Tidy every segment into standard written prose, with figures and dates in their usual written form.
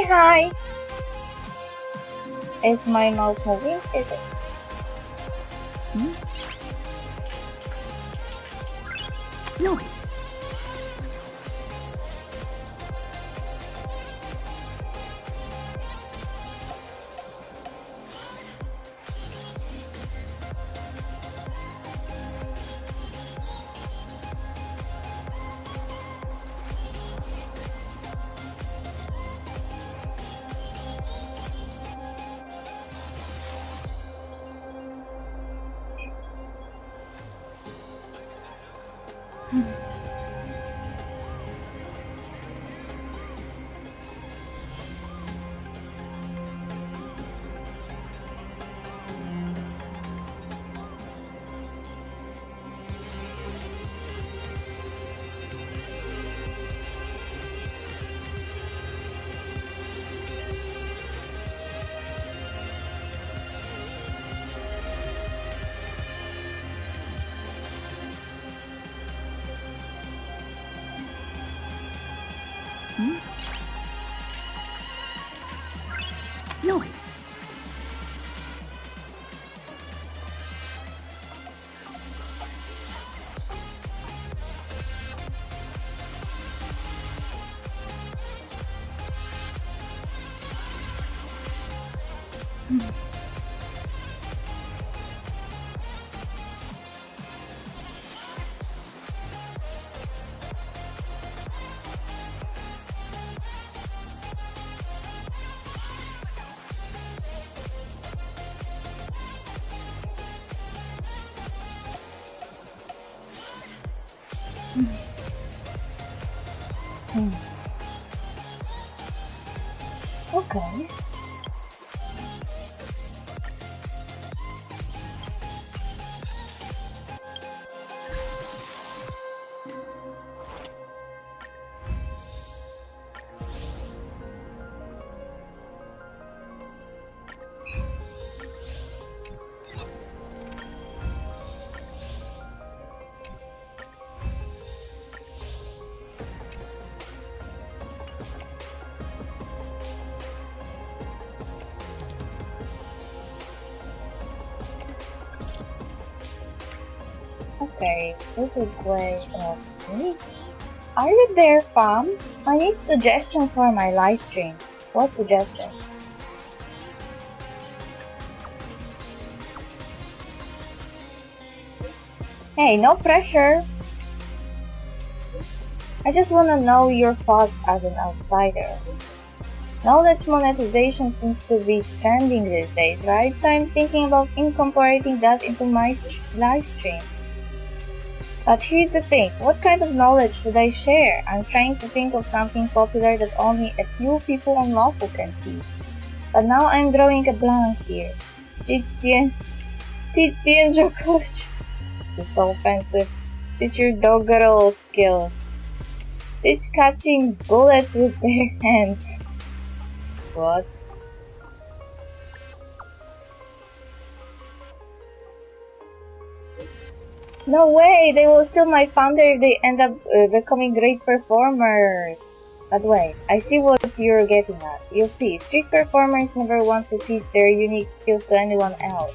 hi! Is my mouth moving? Is it? Noise. Noise. Okay. Okay, this is way of me. Are you there, fam? I need suggestions for my live stream. What suggestions? Hey, no pressure. I just wanna know your thoughts as an outsider. Knowledge monetization seems to be trending these days, right? So I'm thinking about incorporating that into my live stream. But here's the thing, what kind of knowledge should I share? I'm trying to think of something popular that only a few people on Lawful can teach. But now I'm drawing a blank here. Teach CNJ coach. This is so offensive. Teach your doggerel skills. Teach catching bullets with bare hands. What? No way! They will steal my founder if they end up becoming great performers. But wait, I see what you're getting at. You see, street performers never want to teach their unique skills to anyone else.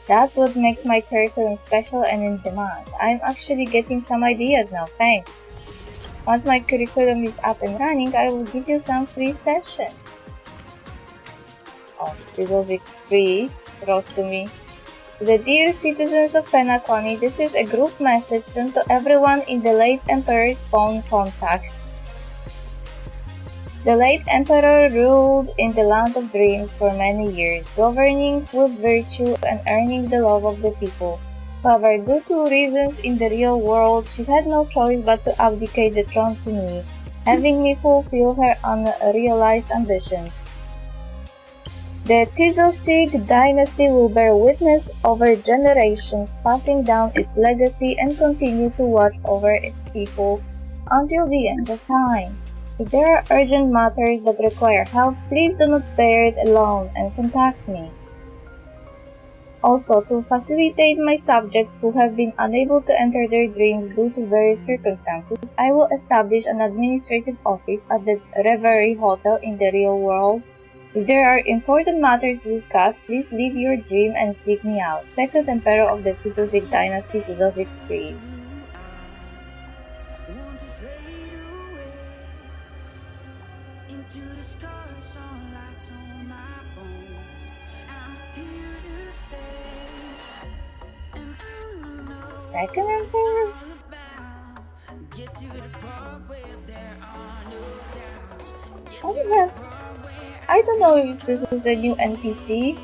That's what makes my curriculum special and in demand. I'm actually getting some ideas now, thanks. Once my curriculum is up and running, I will give you some free sessions. Oh, this was it free, wrote to me. The dear citizens of Penacony, this is a group message sent to everyone in the late Emperor's phone contacts. The late Emperor ruled in the land of dreams for many years, governing with virtue and earning the love of the people. However, due to reasons in the real world, she had no choice but to abdicate the throne to me, having me fulfill her unrealized ambitions. The Tizosig dynasty will bear witness over generations, passing down its legacy and continue to watch over its people until the end of time. If there are urgent matters that require help, please do not bear it alone and contact me. Also, to facilitate my subjects who have been unable to enter their dreams due to various circumstances, I will establish an administrative office at the Reverie Hotel in the real world. If there are important matters to discuss, please leave your dream and seek me out. Second Emperor of the Tizozic Dynasty, Tizozic III. Second Emperor? I don't know if this is the new NPC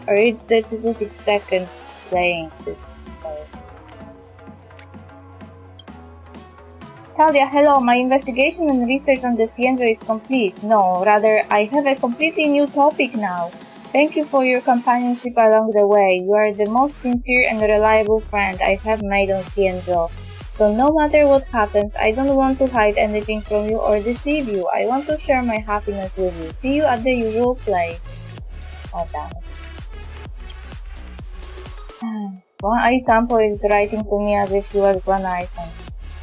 or it's the Tizozic second playing this. Talia, hello, my investigation and research on the Siendra is complete. No, rather, I have a completely new topic now. Thank you for your companionship along the way. You are the most sincere and reliable friend I have made on Siendra. So no matter what happens, I don't want to hide anything from you or deceive you. I want to share my happiness with you. See you at the usual place. Oh, damn it. One eye sample is writing to me as if he was one item.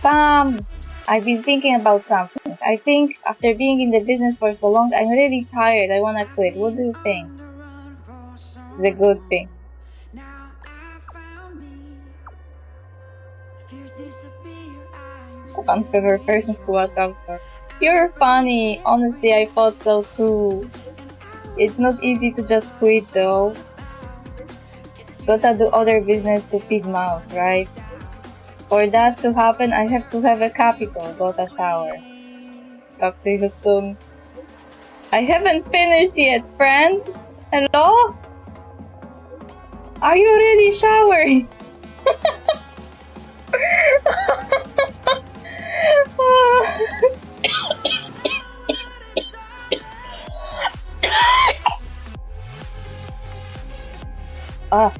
Bam! I've been thinking about something. I think after being in the business for so long, I'm really tired. I wanna quit. What do you think? This is a good thing. An unfavorite person to watch out for. You're funny. Honestly, I thought so too. It's not easy to just quit though. Gotta do other business to feed mouths, right? For that to happen, I have to have a capital. Got a shower. Talk to you soon. I haven't finished yet, friend. Hello? Are you really showering? Ah.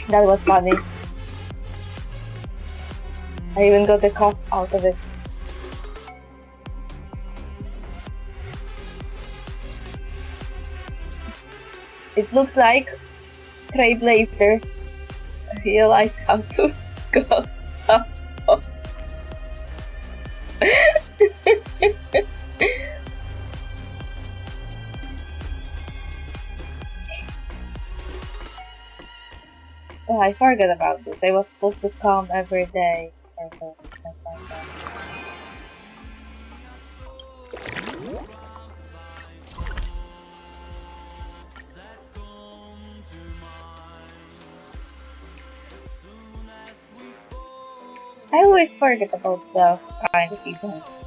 That was funny. I even got the cough out of it. It looks like Trailblazer realized how to close stuff off. Oh, I forgot about this. I was supposed to come every day. I always forget about those kind of events.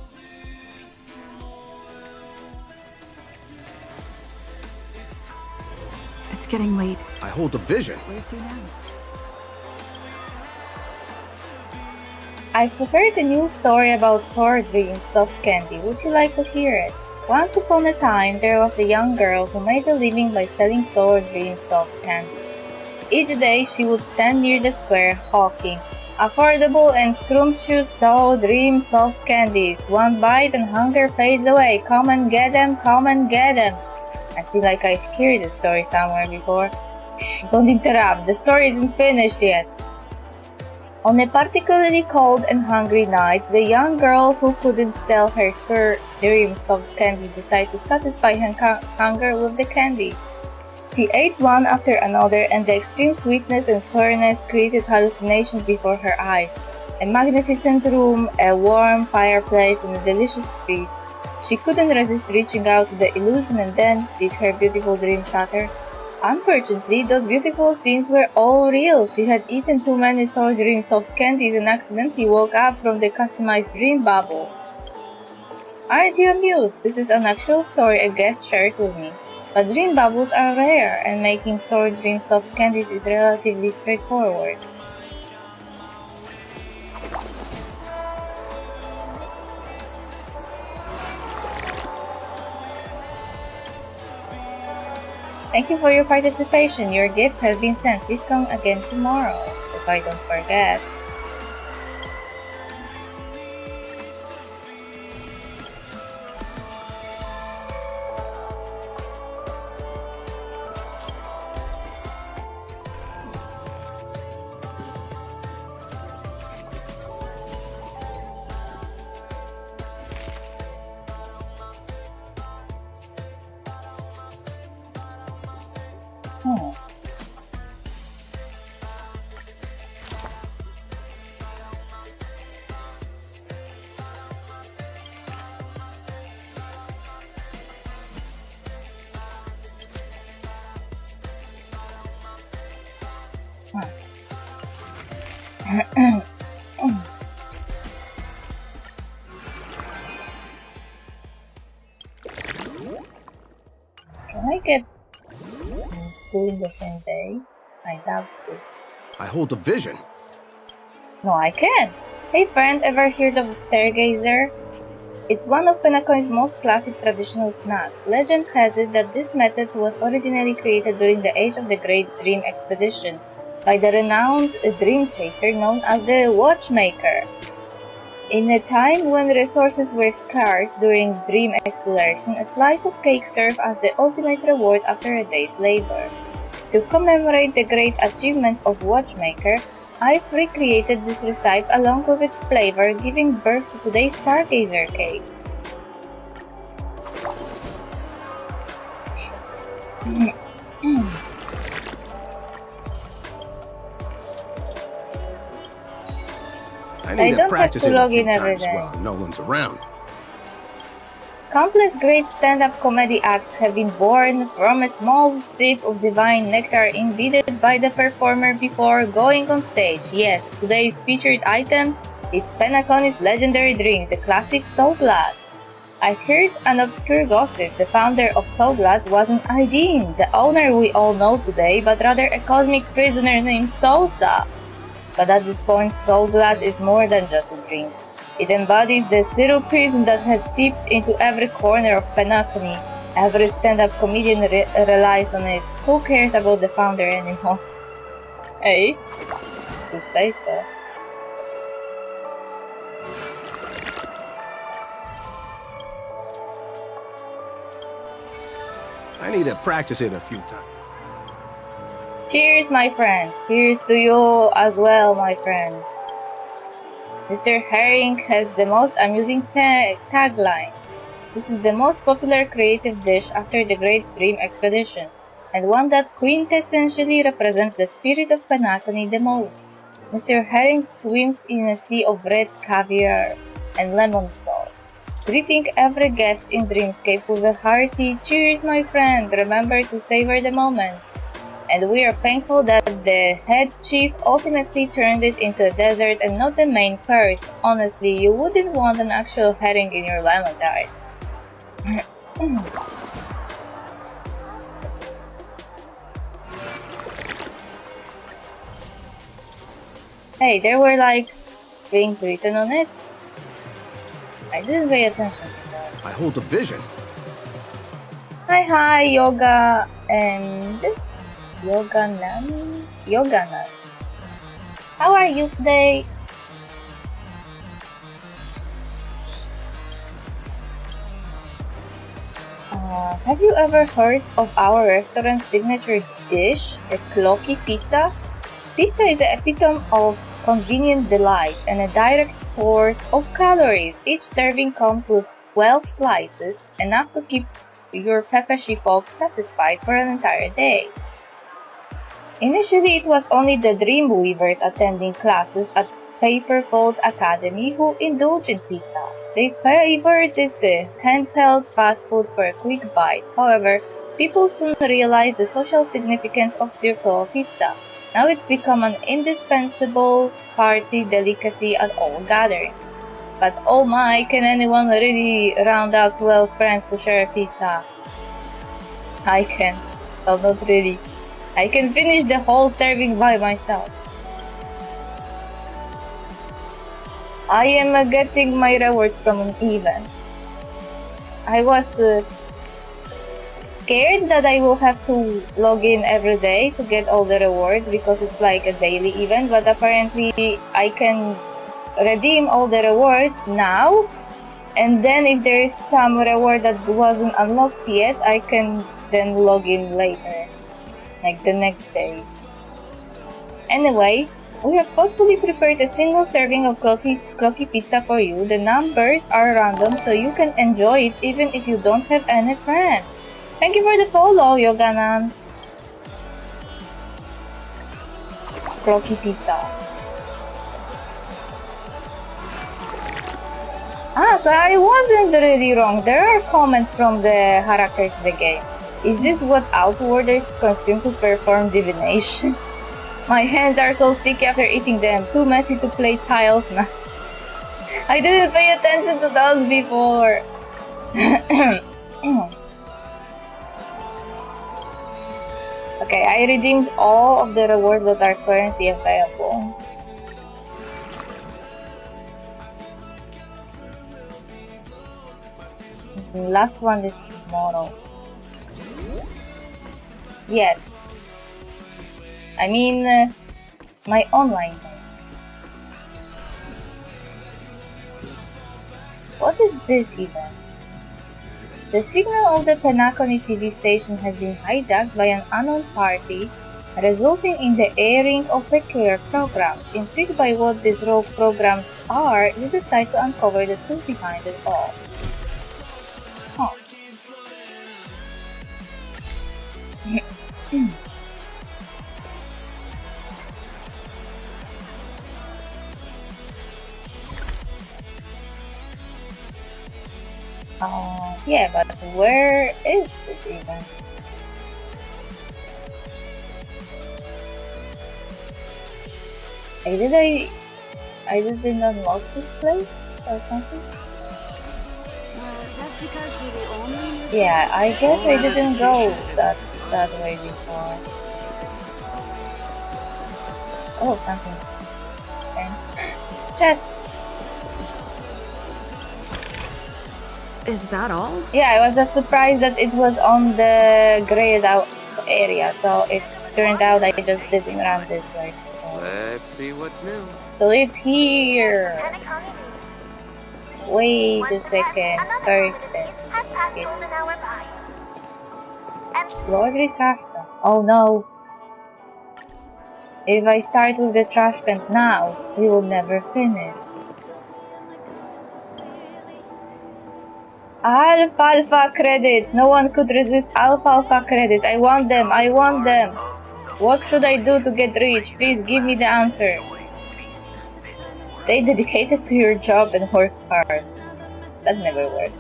It's getting late. I hold a vision. Where to now? I've prepared a new story about Sword Dreams Soft Candy. Would you like to hear it? Once upon a time, there was a young girl who made a living by selling Sword Dreams Soft Candy. Each day, she would stand near the square, hawking affordable and scrumptious Sword Dreams Soft Candies. One bite and hunger fades away. Come and get them, come and get them. I feel like I've heard this story somewhere before. Shh, don't interrupt. The story isn't finished yet. On a particularly cold and hungry night, the young girl who couldn't sell her Sword Dreams Soft Candies decided to satisfy her hunger with the candy. She ate one after another, and the extreme sweetness and sourness created hallucinations before her eyes. A magnificent room, a warm fireplace, and a delicious feast. She couldn't resist reaching out to the illusion, and then did her beautiful dream shatter. Unfortunately, those beautiful scenes were all real. She had eaten too many Sword Dreams Soft Candies and accidentally woke up from the customized dream bubble. Aren't you amused? This is an actual story a guest shared with me. But dream bubbles are rare, and making Sword Dreams Soft Candies is relatively straightforward. Thank you for your participation. Your gift has been sent. Please come again tomorrow, if I don't forget. Hmm. Can I get two in the same day? I doubt it. I hold a vision. No, I can! Hey friend, ever heard of Stargazer? It's one of Penacony's most classic traditional snacks. Legend has it that this method was originally created during the age of the Great Dream Expedition by the renowned dream chaser known as the Watchmaker. In a time when resources were scarce during dream exploration, a slice of cake served as the ultimate reward after a day's labor. To commemorate the great achievements of Watchmaker, I've recreated this recipe along with its flavor, giving birth to today's Stargazer cake. I need to don't practice have to it a log few in every times day. while no one's around. Countless great stand-up comedy acts have been born from a small sip of divine nectar imbibed by the performer before going on stage. Yes, today's featured item is Penacony's legendary drink, the classic So Glad. I heard an obscure gossip. The founder of So Glad wasn't Aideen, the owner we all know today, but rather a cosmic prisoner named Sosa. But at this point, So Glad is more than just a drink. It embodies the syrupism that has seeped into every corner of Penacony. Every stand-up comedian relies on it. Who cares about the founder anymore? Hey, it's safer. I need to practice it a few times. Cheers, my friend. Here's to you as well, my friend. Mr. Herring has the most amusing tagline. This is the most popular creative dish after the Great Dream Expedition, and one that quintessentially represents the spirit of Penacony the most. Mr. Herring swims in a sea of red caviar and lemon sauce, greeting every guest in Dreamscape with a hearty "Cheers, my friend! Remember to savor the moment." And we are thankful that the head chief ultimately turned it into a dessert and not the main course. Honestly, you wouldn't want an actual herring in your lemon diet. Hey, there were like things written on it. I didn't pay attention to that. I hold a vision. Hi, Yoga and Yoganan. How are you today? Have you ever heard of our restaurant's signature dish, the clocky pizza? Pizza is the epitome of convenient delight and a direct source of calories. Each serving comes with 12 slices, enough to keep your Peppershy folks satisfied for an entire day. Initially, it was only the Dreamweavers attending classes at Paperfold Academy who indulged in pizza. They favored this handheld fast food for a quick bite. However, people soon realized the social significance of circular pizza. Now it's become an indispensable party delicacy at all gatherings. But oh my, can anyone really round up 12 friends to share a pizza? I can. Well, not really. I can finish the whole serving by myself. I am getting my rewards from an event. I was scared that I will have to log in every day to get all the rewards because it's like a daily event, but apparently I can redeem all the rewards now, and then if there is some reward that wasn't unlocked yet, I can then log in later, like the next day. Anyway, we have thoughtfully prepared a single serving of clocky pizza for you. The numbers are random, so you can enjoy it even if you don't have any friends. Thank you for the follow, Yoganan. Clocky Pizza. Ah, so I wasn't really wrong. There are comments from the characters in the game. Is this what Outwarders consume to perform divination? My hands are so sticky after eating them. Too messy to play tiles now. I didn't pay attention to those before. Okay, I redeemed all of the rewards that are currently available. Last one is tomorrow. Yes. I mean, my online one. What is this event? The signal of the Penacony TV station has been hijacked by an unknown party, resulting in the airing of peculiar programs. Intrigued by what these rogue programs are, you decide to uncover the truth behind it all. Huh. Yeah, but where is this event? I didn't unlock this place or something? That's because we're the only... Yeah, I guess I didn't go that way before. Oh, something. Okay. Chest! Is that all? Yeah, I was just surprised that it was on the grayed out area, so it turned out I just didn't run this way. Let's see what's new. So it's here! Wait a second. First steps. Laundry trash can. Oh no! If I start with the trash cans now, we will never finish. Alfalfa credits! No one could resist alfalfa credits. I want them! I want them! What should I do to get rich? Please give me the answer. Stay dedicated to your job and work hard. That never worked.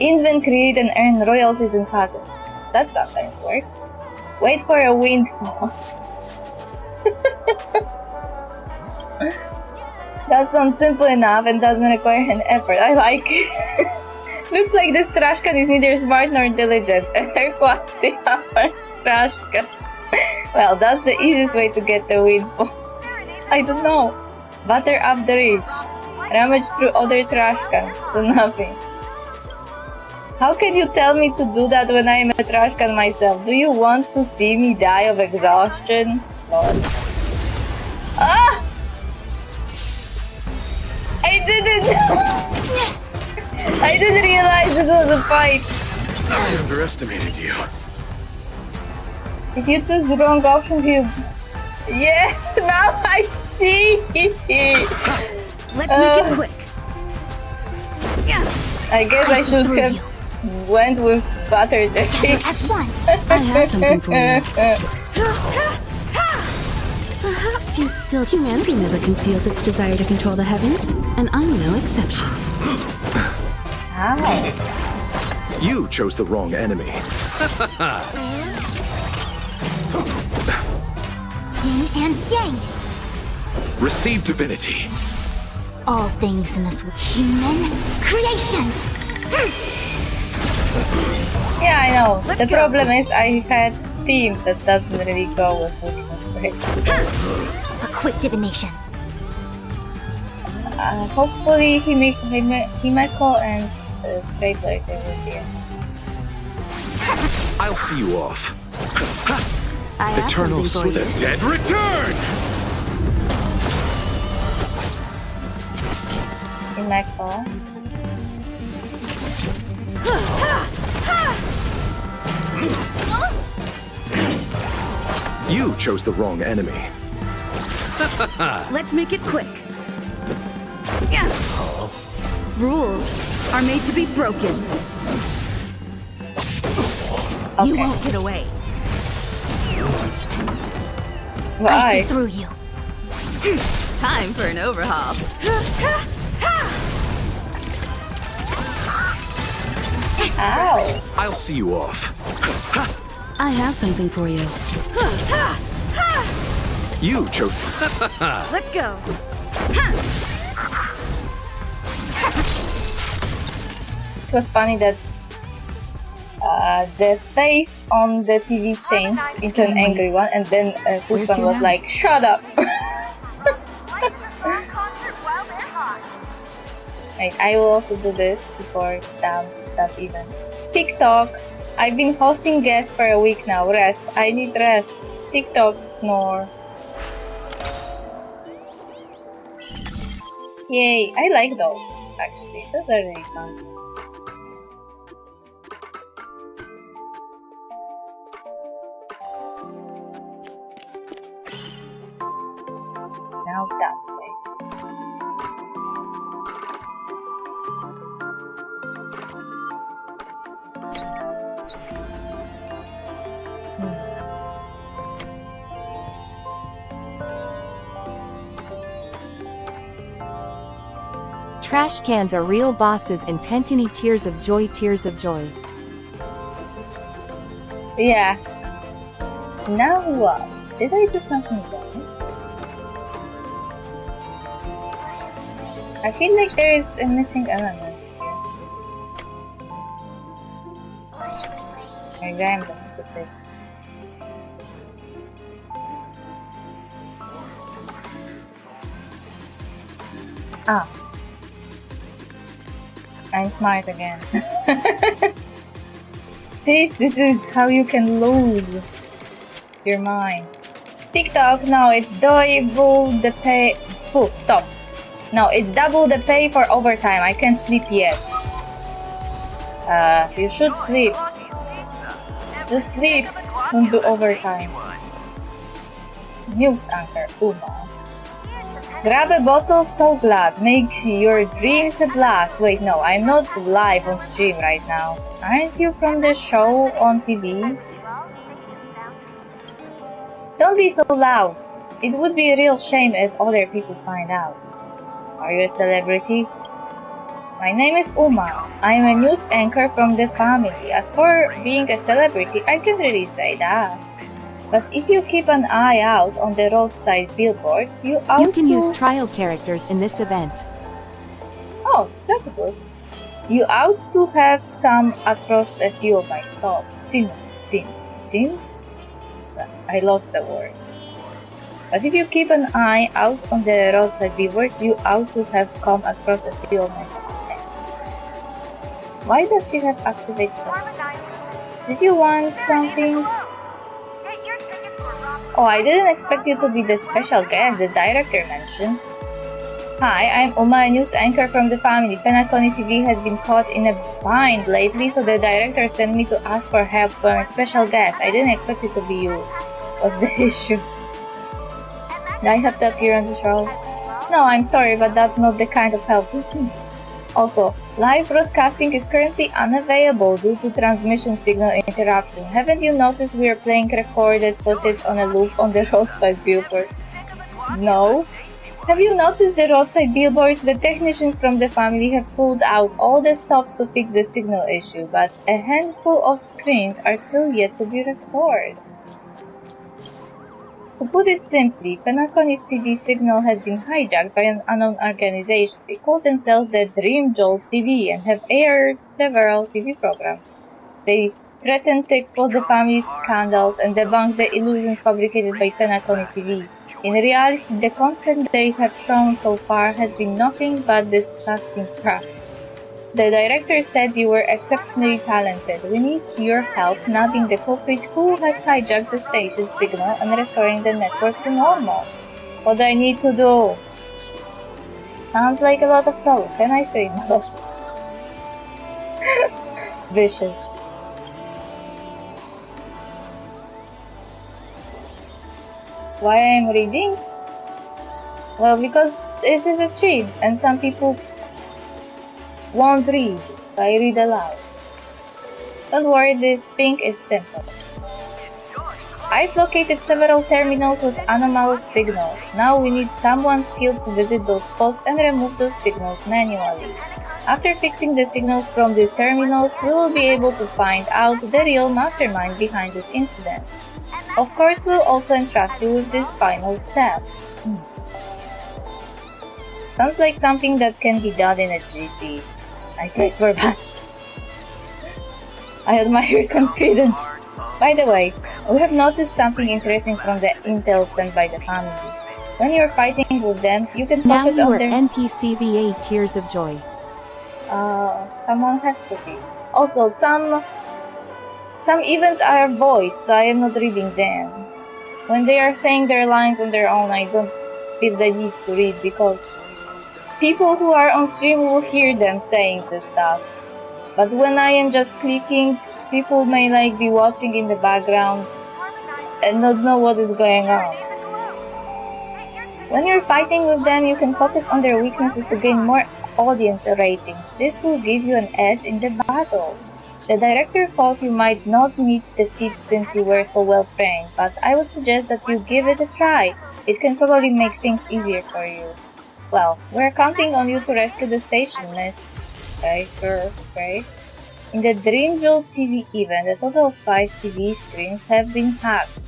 Invent, create, and earn royalties and patents. That sometimes works. Wait for a windfall. That sounds simple enough and doesn't require an effort. I like it. Looks like this trash can is neither smart nor diligent. Air quality hour trash can. Well, that's the easiest way to get the windfall. I don't know. Batter up the rich. Rummage through other trash cans. Do nothing. How can you tell me to do that when I am a trash can myself? Do you want to see me die of exhaustion? Lord. Ah! I didn't realize it was a fight. I underestimated you. If you choose the wrong option, you... Yeah, now I see! Let's make it quick. Yeah. I guess I should have went with butter the At one. I have something for you. Perhaps you still... Humanity never conceals its desire to control the heavens, and I'm no exception. How? You chose the wrong enemy. Yin and yang. Receive divinity. All things in this world. Human creations. Yeah, I know. Let's the go. problem is I had Steam that doesn't really go with Luminous Break. A quick divination. Hopefully Himeko and Traitor they will be. I'll see you off. I have Eternal something for the you. dead return! Himeko. You chose the wrong enemy. Let's make it quick. Yeah. Rules are made to be broken. Okay. You won't get away. I Why? see through you. Time for an overhaul. Ow! I'll see you off. I have something for you. You chose. Let's go. It was funny that the face on the TV changed into an angry one, and then Pushpan to was now? like, "Shut up!" Right, I will also do this before that event. TikTok. I've been hosting guests for a week now. Rest. I need rest. TikTok snore. Yay! I like those actually. Those are really fun. Now that way. Trash cans are real bosses in Penkany. Tears of joy, tears of joy. Yeah. Now what? Did I do something wrong? I feel like there is a missing element here. Maybe I'm going to put it. Ah. I'm smart again. See, this is how you can lose your mind. TikTok, no, it's double the pay. Oh, stop. No, it's double the pay for overtime. I can't sleep yet. You should sleep. Just sleep. Don't do overtime. News anchor, Uma. Grab a bottle of So Glad. Make your dreams a blast. Wait, no, I'm not live on stream right now. Aren't you from the show on TV? Don't be so loud. It would be a real shame if other people find out. Are you a celebrity? My name is Uma. I'm a news anchor from the family. As for being a celebrity, I can't really say that. But if you keep an eye out on the roadside billboards, you can use trial characters in this event. Oh, that's good. You ought to have some across a few of my thoughts. Sin? I lost the word. But if you keep an eye out on the roadside billboards, you ought to have come across a few of my thoughts. Why does she have activated that? Did you want something? Oh, I didn't expect you to be the special guest the director mentioned. Hi, I'm Uma, a news anchor from the family. Penacony TV has been caught in a bind lately, so the director sent me to ask for help from a special guest. I didn't expect it to be you. What's the issue? Do I have to appear on the show? No, I'm sorry, but that's not the kind of help. Also, live broadcasting is currently unavailable due to transmission signal interruption. Haven't you noticed we are playing recorded footage on a loop on the roadside billboard? No. Have you noticed the roadside billboards? The technicians from the family have pulled out all the stops to fix the signal issue, but a handful of screens are still yet to be restored. To put it simply, Penacony's TV signal has been hijacked by an unknown organization. They call themselves the Dream Jolt TV and have aired several TV programs. They threaten to expose the family's scandals and debunk the illusions fabricated by Penacony TV. In reality, the content they have shown so far has been nothing but disgusting crap. The director said you were exceptionally talented. We need your help nabbing the culprit who has hijacked the station's signal and restoring the network to normal. What do I need to do? Sounds like a lot of trouble. Can I say no? Vicious. Why I'm reading? Well, because this is a stream and some people won't read, so I read aloud. Don't worry, this pink is simple. I've located several terminals with anomalous signals. Now we need someone skilled to visit those spots and remove those signals manually. After fixing the signals from these terminals, we will be able to find out the real mastermind behind this incident. Of course, we'll also entrust you with this final step. Sounds like something that can be done in a GT. I curse for that. I admire your confidence. By the way, we have noticed something interesting from the intel sent by the family. When you're fighting with them, you can Now focus you on are their... NPCVA Tears of Joy. Someone has to be. Also, some events are voiced, so I am not reading them. When they are saying their lines on their own, I don't feel the need to read because people who are on stream will hear them saying this stuff. But when I am just clicking, people may like be watching in the background and not know what is going on. When you're fighting with them, you can focus on their weaknesses to gain more audience rating. This will give you an edge in the battle. The director thought you might not need the tips since you were so well trained, but I would suggest that you give it a try. It can probably make things easier for you. Well, we're counting on you to rescue the station, miss. Okay, sure, okay. In the Dream Jolt TV event, a total of 5 TV screens have been hacked.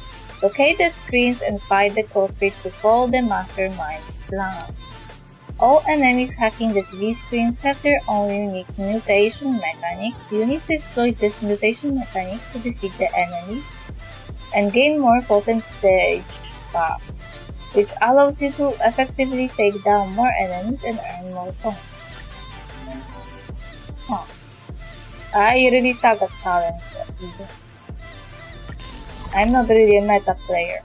Locate the screens and fight the culprit to follow the mastermind's plan. All enemies hacking the TV screens have their own unique mutation mechanics. You need to exploit these mutation mechanics to defeat the enemies and gain more potent stage buffs, which allows you to effectively take down more enemies and earn more points. Huh. I really suck at challenge events. I'm not really a meta player.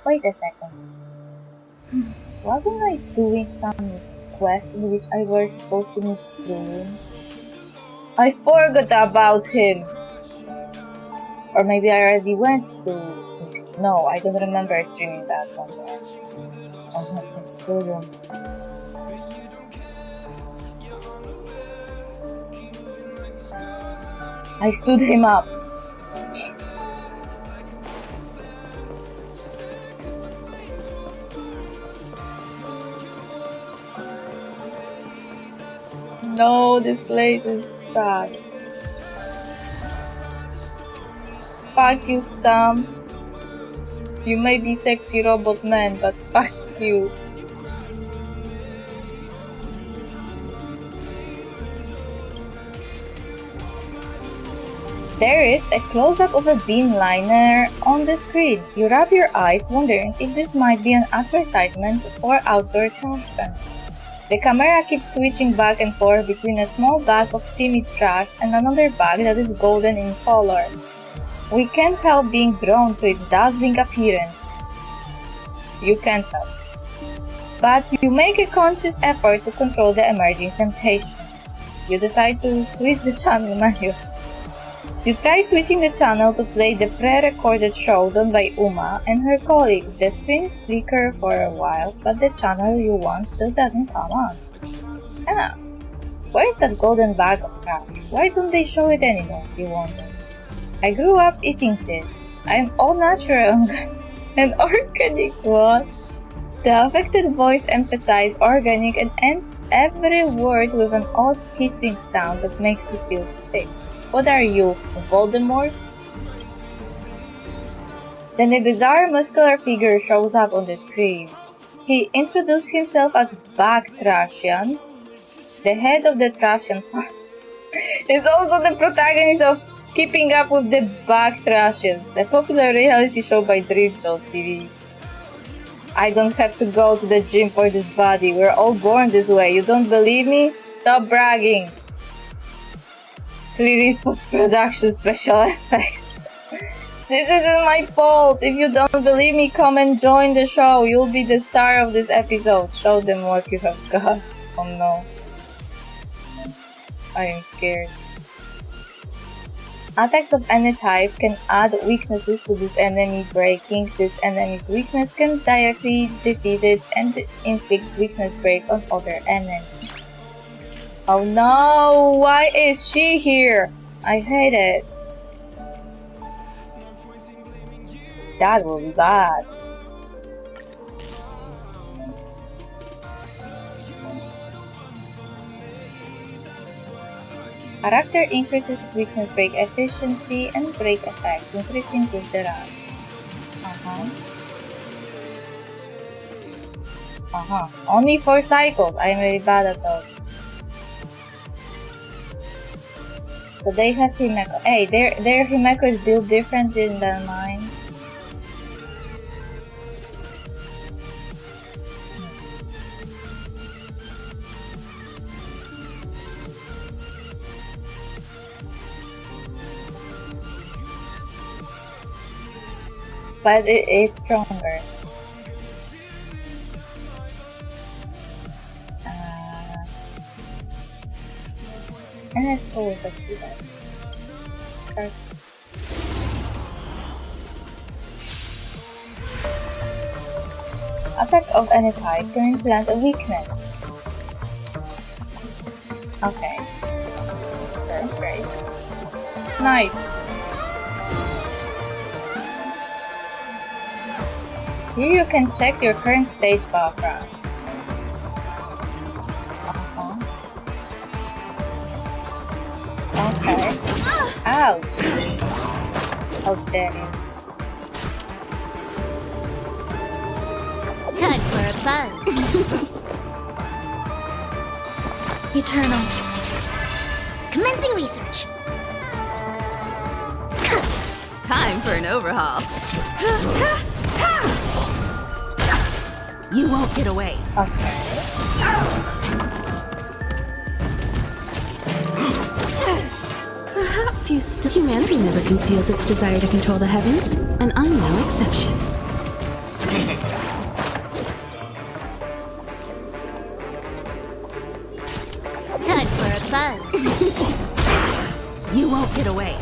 Wait a second. Wasn't I doing some quest in which I was supposed to meet Scream? I forgot about him! Or maybe I already went to... No, I don't remember streaming that one. Oh, not from Scream. I stood him up. No, this place is sad. Fuck you, Sam. You may be sexy robot man, but fuck you. There is a close-up of a beamliner on the screen. You rub your eyes, wondering if this might be an advertisement for outdoor trash can. The camera keeps switching back and forth between a small bag of timid trash and another bag that is golden in color. We can't help being drawn to its dazzling appearance. You can't help. But you make a conscious effort to control the emerging temptation. You decide to switch the channel manually. You try switching the channel to play the pre-recorded show done by Uma and her colleagues. The screen flickers for a while, but the channel you want still doesn't come on. Ah, where is that golden bag of trash? Why don't they show it anymore, you wonder? I grew up eating this. I'm all natural and organic. What? The affected voice emphasizes organic and ends every word with an odd hissing sound that makes you feel sick. What are you, Voldemort? Then a bizarre muscular figure shows up on the screen. He introduced himself as Bagtrashian, the head of the Trashian. He's also the protagonist of Keeping Up with the Bagtrashians, the popular reality show by Dream Jolt TV. I don't have to go to the gym for this body. We're all born this way. You don't believe me? Stop bragging. Clearly post-production special effects. This isn't my fault. If you don't believe me, come and join the show. You'll be the star of this episode. Show them what you have got. Oh no. I am scared. Attacks of any type can add weaknesses to this enemy. Breaking this enemy's weakness can directly defeat it and inflict weakness break on other enemies. Oh no! Why is she here? I hate it. That will be bad. Character increases weakness break efficiency and break effect, increasing with the run. Only 4 cycles. I'm really bad at those. So they have Himeko. Hey, their Himeko is built differently than mine. But it is stronger. And let's go with the two guys. Attack of any type can implant a weakness. Okay. Great. Nice. Here you can check your current stage background. Okay. Ouch. How dare you. Time for a buzz. Eternal. Commencing research. Time for an overhaul. You won't get away. Okay. Perhaps you still... Humanity never conceals its desire to control the heavens, and I'm no exception. Time for a buzz. You won't get away.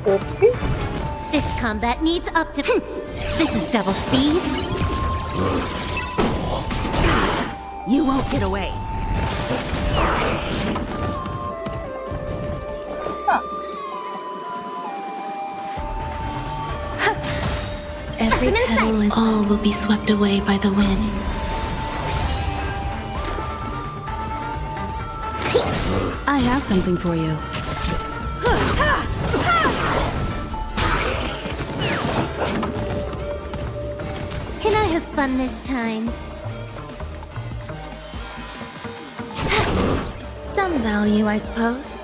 Oopsie. This combat needs up to... This is double speed. You won't get away. Every petal and all will be swept away by the wind. I have something for you. Can I have fun this time? Some value, I suppose.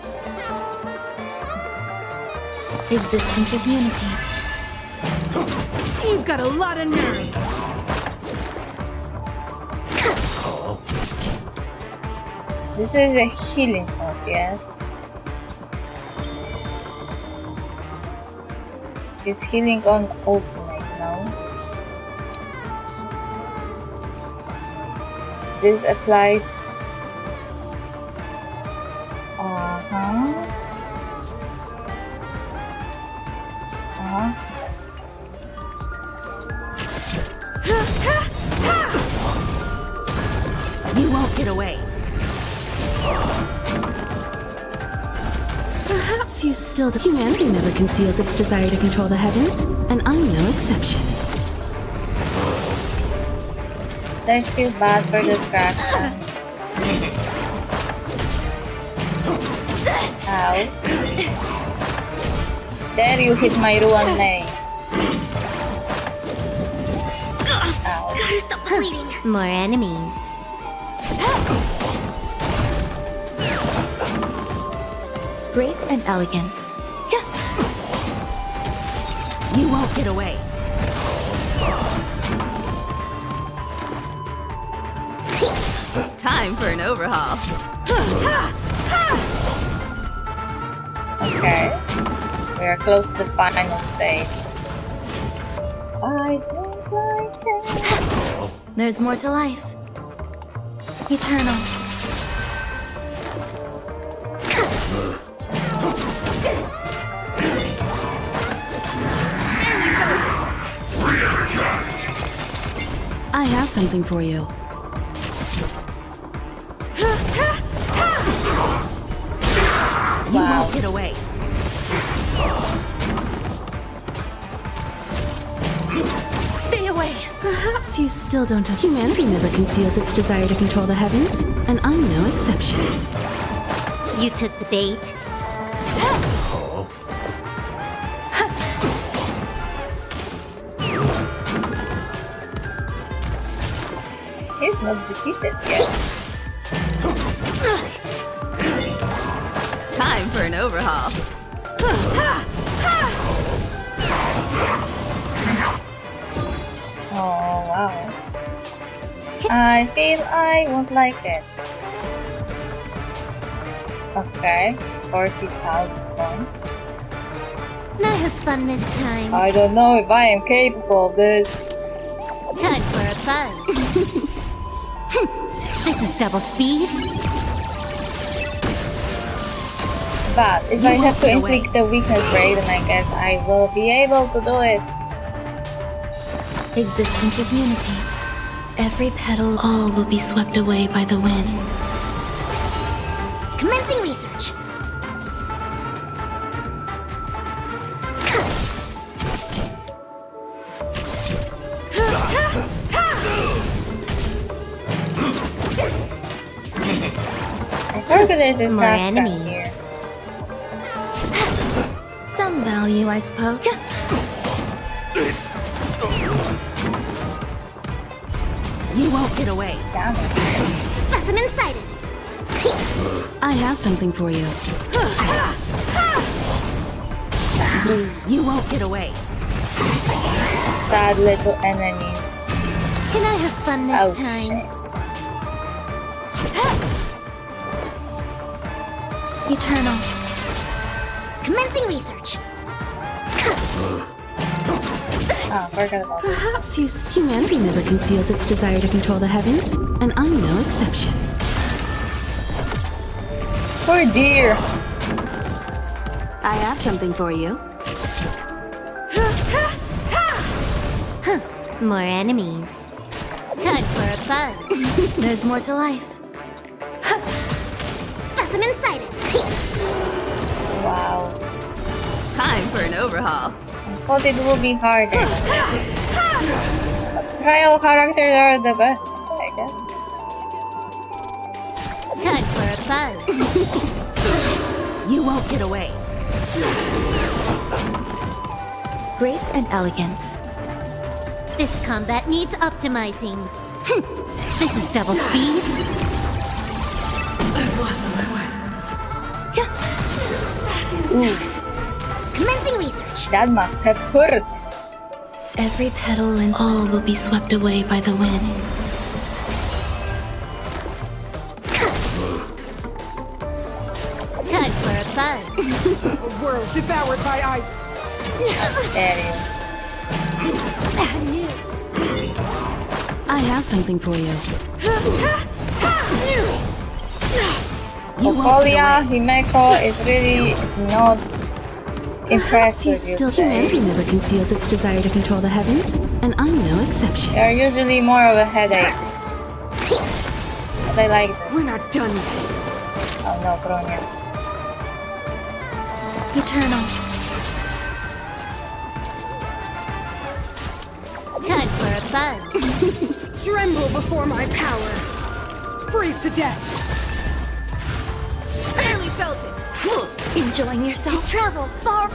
Existence is unity. You've got a lot of nerve. This is a healing herb, yes. She's healing on ultimate now. This applies. You won't get away. Perhaps you still do. Humanity never conceals its desire to control the heavens, and I'm no exception. I feel bad for distraction. Ow. There you hit my Ruan May. Ow. Stop bleeding. More enemies. Grace and elegance. You won't get away. Time for an overhaul. Okay. We are close to the final stage. I don't like it. There's more to life. Eternal. something for you. You won't get away. Stay away. Perhaps you still don't have. Humanity never conceals its desire to control the heavens, and I'm no exception. You took the bait. He's not defeated yet. Time for an overhaul. Oh wow. I feel I won't like it. Okay, 40,000 points. Can I have fun this time? I don't know if I am capable of this. Time for a buzz. This is double speed. But if I have to inflict the weakness break, then I guess I will be able to do it. Existence is unity. Every petal, all will be swept away by the wind. Commencing research. I heard that there's this More task enemies. here. Some value, I suppose. You won't get away. Damn it. Specimen sighted. I have something for you. You won't get away. Sad little enemies. Can I have fun this Oh time? shit. Eternal. Commencing research. Oh, forgot about it. Perhaps humanity never conceals its desire to control the heavens, and I'm no exception. Poor dear. I have something for you. More enemies. Time for a buzz. There's more to life. Specimen sighted. Wow. Time for an overhaul. I thought it would be harder than this. But trial characters are the best, I guess. Time for a buzz. You won't get away. Grace and elegance. This combat needs optimizing. This is double speed. I've lost on my way. Commencing research. That must have hurt. Every petal and all will be swept away by the wind. Time for a buzz. A world devoured by ice. There you. Bad news. I have something for you. Opolia Himeko is really not Perhaps you impressive, still you'd say. humanity never conceals its desire to control the heavens, and I'm no exception. They're usually more of a headache. But I like this. We're not done yet. Oh no, Bronya. Eternal. Time for a buzz. Tremble before my power. Freeze to death. Barely felt it. Enjoying yourself? To travel far.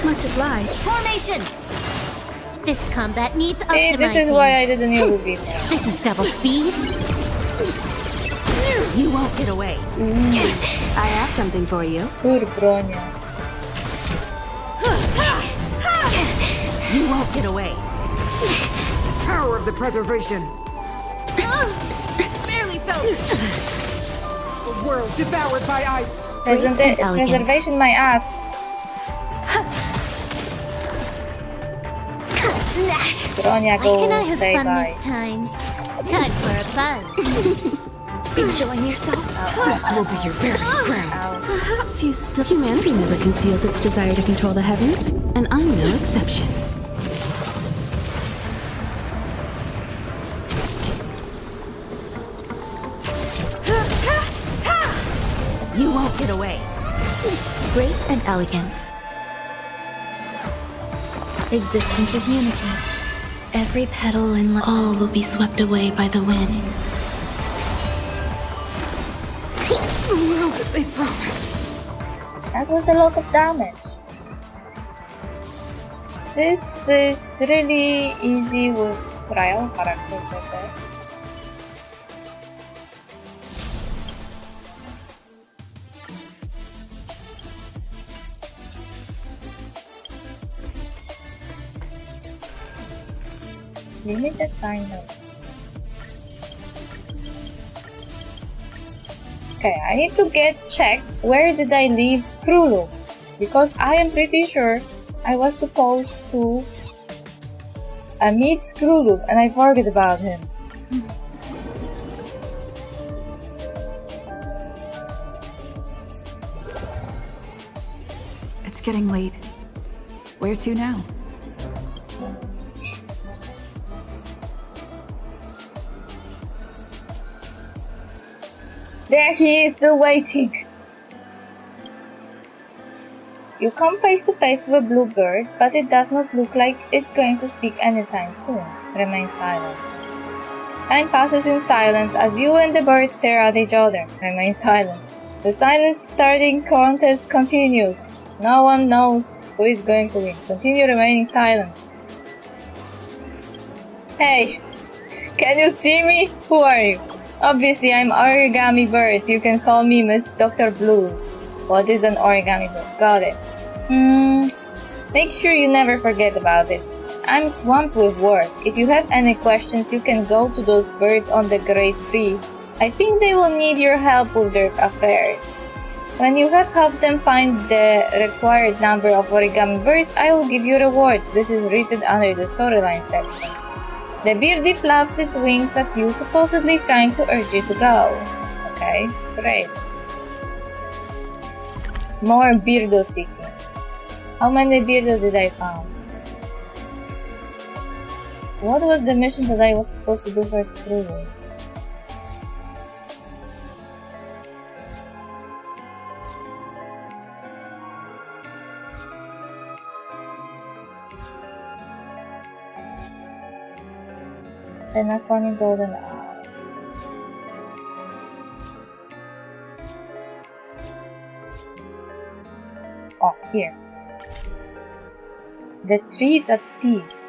Must oblige. Formation. This combat needs See, optimizing. this is why I didn't use before. This is double speed. You won't get away. I have something for you. Poor Bronya. You won't get away. Power of the preservation. Barely felt it. A world devoured by ice. elegance. Preservation my ass. Bronya, Why go can I have say fun bye. this time? Time for a buzz. Enjoying yourself? Death will be your very crown. Ow. Perhaps you still. Humanity never conceals its desire to control the heavens, and I'm no exception. You won't get away. Grace and elegance. Existence is unity. Every petal in all will be swept away by the wind. Well, they promise. That was a lot of damage. This is really easy with trial characters, I think. Limited time now. Okay, I need to check where did I leave Skrullo, because I am pretty sure I was supposed to meet Skrullo and I forgot about him. It's getting late. Where to now? There he is, still waiting. You come face to face with a blue bird, but it does not look like it's going to speak anytime soon. Remain silent. Time passes in silence as you and the bird stare at each other. Remain silent. The silence-starting contest continues. No one knows who is going to win. Continue remaining silent. Hey, can you see me? Who are you? Obviously, I'm Origami Bird. You can call me Miss Dr. Blues. What is an origami bird? Got it. Make sure you never forget about it. I'm swamped with work. If you have any questions, you can go to those birds on the great tree. I think they will need your help with their affairs. When you have helped them find the required number of origami birds, I will give you rewards. This is written under the storyline section. The birdie flaps its wings at you, supposedly trying to urge you to go. Okay, great. More Birdo seeking. How many Birdos did I find? What was the mission that I was supposed to do for Skrullo? Penacony Golden Hour. Oh, here. The trees at peace.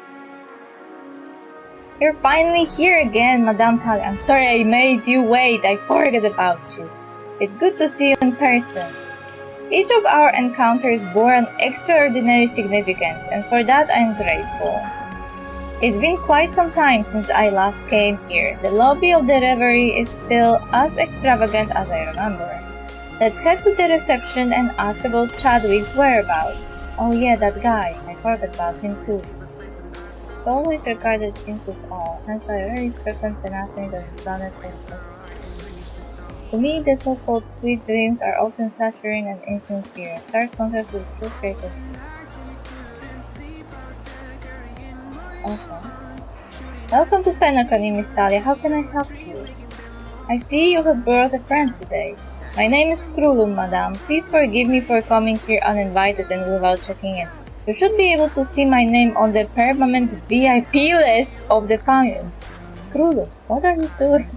You're finally here again, Madame Tali. I'm sorry I made you wait. I forgot about you. It's good to see you in person. Each of our encounters bore an extraordinary significance, and for that I'm grateful. It's been quite some time since I last came here. The lobby of the Reverie is still as extravagant as I remember. Let's head to the reception and ask about Chadwick's whereabouts. Oh yeah, that guy. I forgot about him too. He always regarded him with awe, hence I very frequent Penacony that the planet Earth. To me, the so-called sweet dreams are often saccharine and insincere, a stark contrast to the true creative. Okay. Welcome to Penacony, Miss Talia. How can I help you? I see you have brought a friend today. My name is Skrullo, madam. Please forgive me for coming here uninvited and without checking in. You should be able to see my name on the permanent VIP list of the family. Skrullo, what are you doing?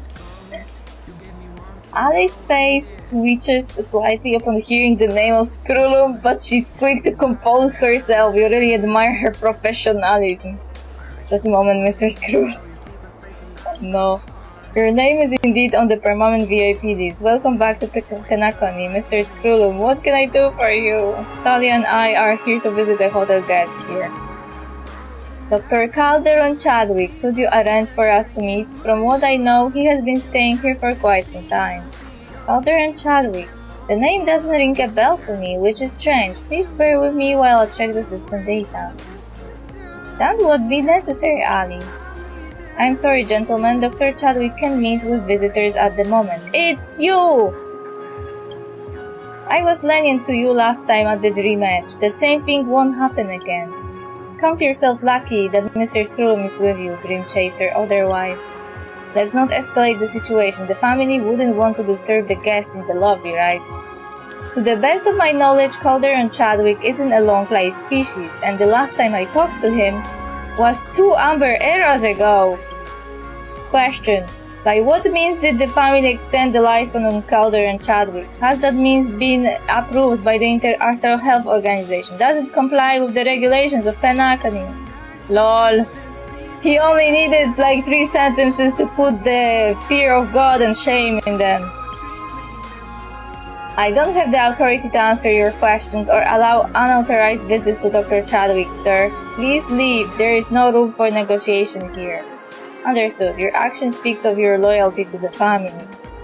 Alice's face twitches slightly upon hearing the name of Skrullo, but she's quick to compose herself. You really admire her professionalism. Just a moment, Mr. Skrullo. No. Your name is indeed on the permanent VIP list. Welcome back to Penacony, Mr. Skrullo. What can I do for you? Talia and I are here to visit a hotel guest here. Dr. Calderon Chadwick, could you arrange for us to meet? From what I know, he has been staying here for quite some time. Calderon Chadwick. The name doesn't ring a bell to me, which is strange. Please bear with me while I check the system data. That would be necessary, Ali. I'm sorry, gentlemen. Dr. Chadwick can meet with visitors at the moment. It's you! I was lenient to you last time at the dream match. The same thing won't happen again. Count yourself lucky that Mr. Skrullo is with you, Dream Chaser. Otherwise, let's not escalate the situation. The family wouldn't want to disturb the guests in the lobby, right? To the best of my knowledge, Calderon Chadwick isn't a long-lived species, and the last time I talked to him was 2 amber eras ago. Question. By what means did the family extend the lifespan on Calderon Chadwick? Has that means been approved by the International Health Organization? Does it comply with the regulations of Penacony? LOL. He only needed like 3 sentences to put the fear of God and shame in them. I don't have the authority to answer your questions or allow unauthorized visits to Dr. Chadwick, sir. Please leave. There is no room for negotiation here. Understood. Your action speaks of your loyalty to the family.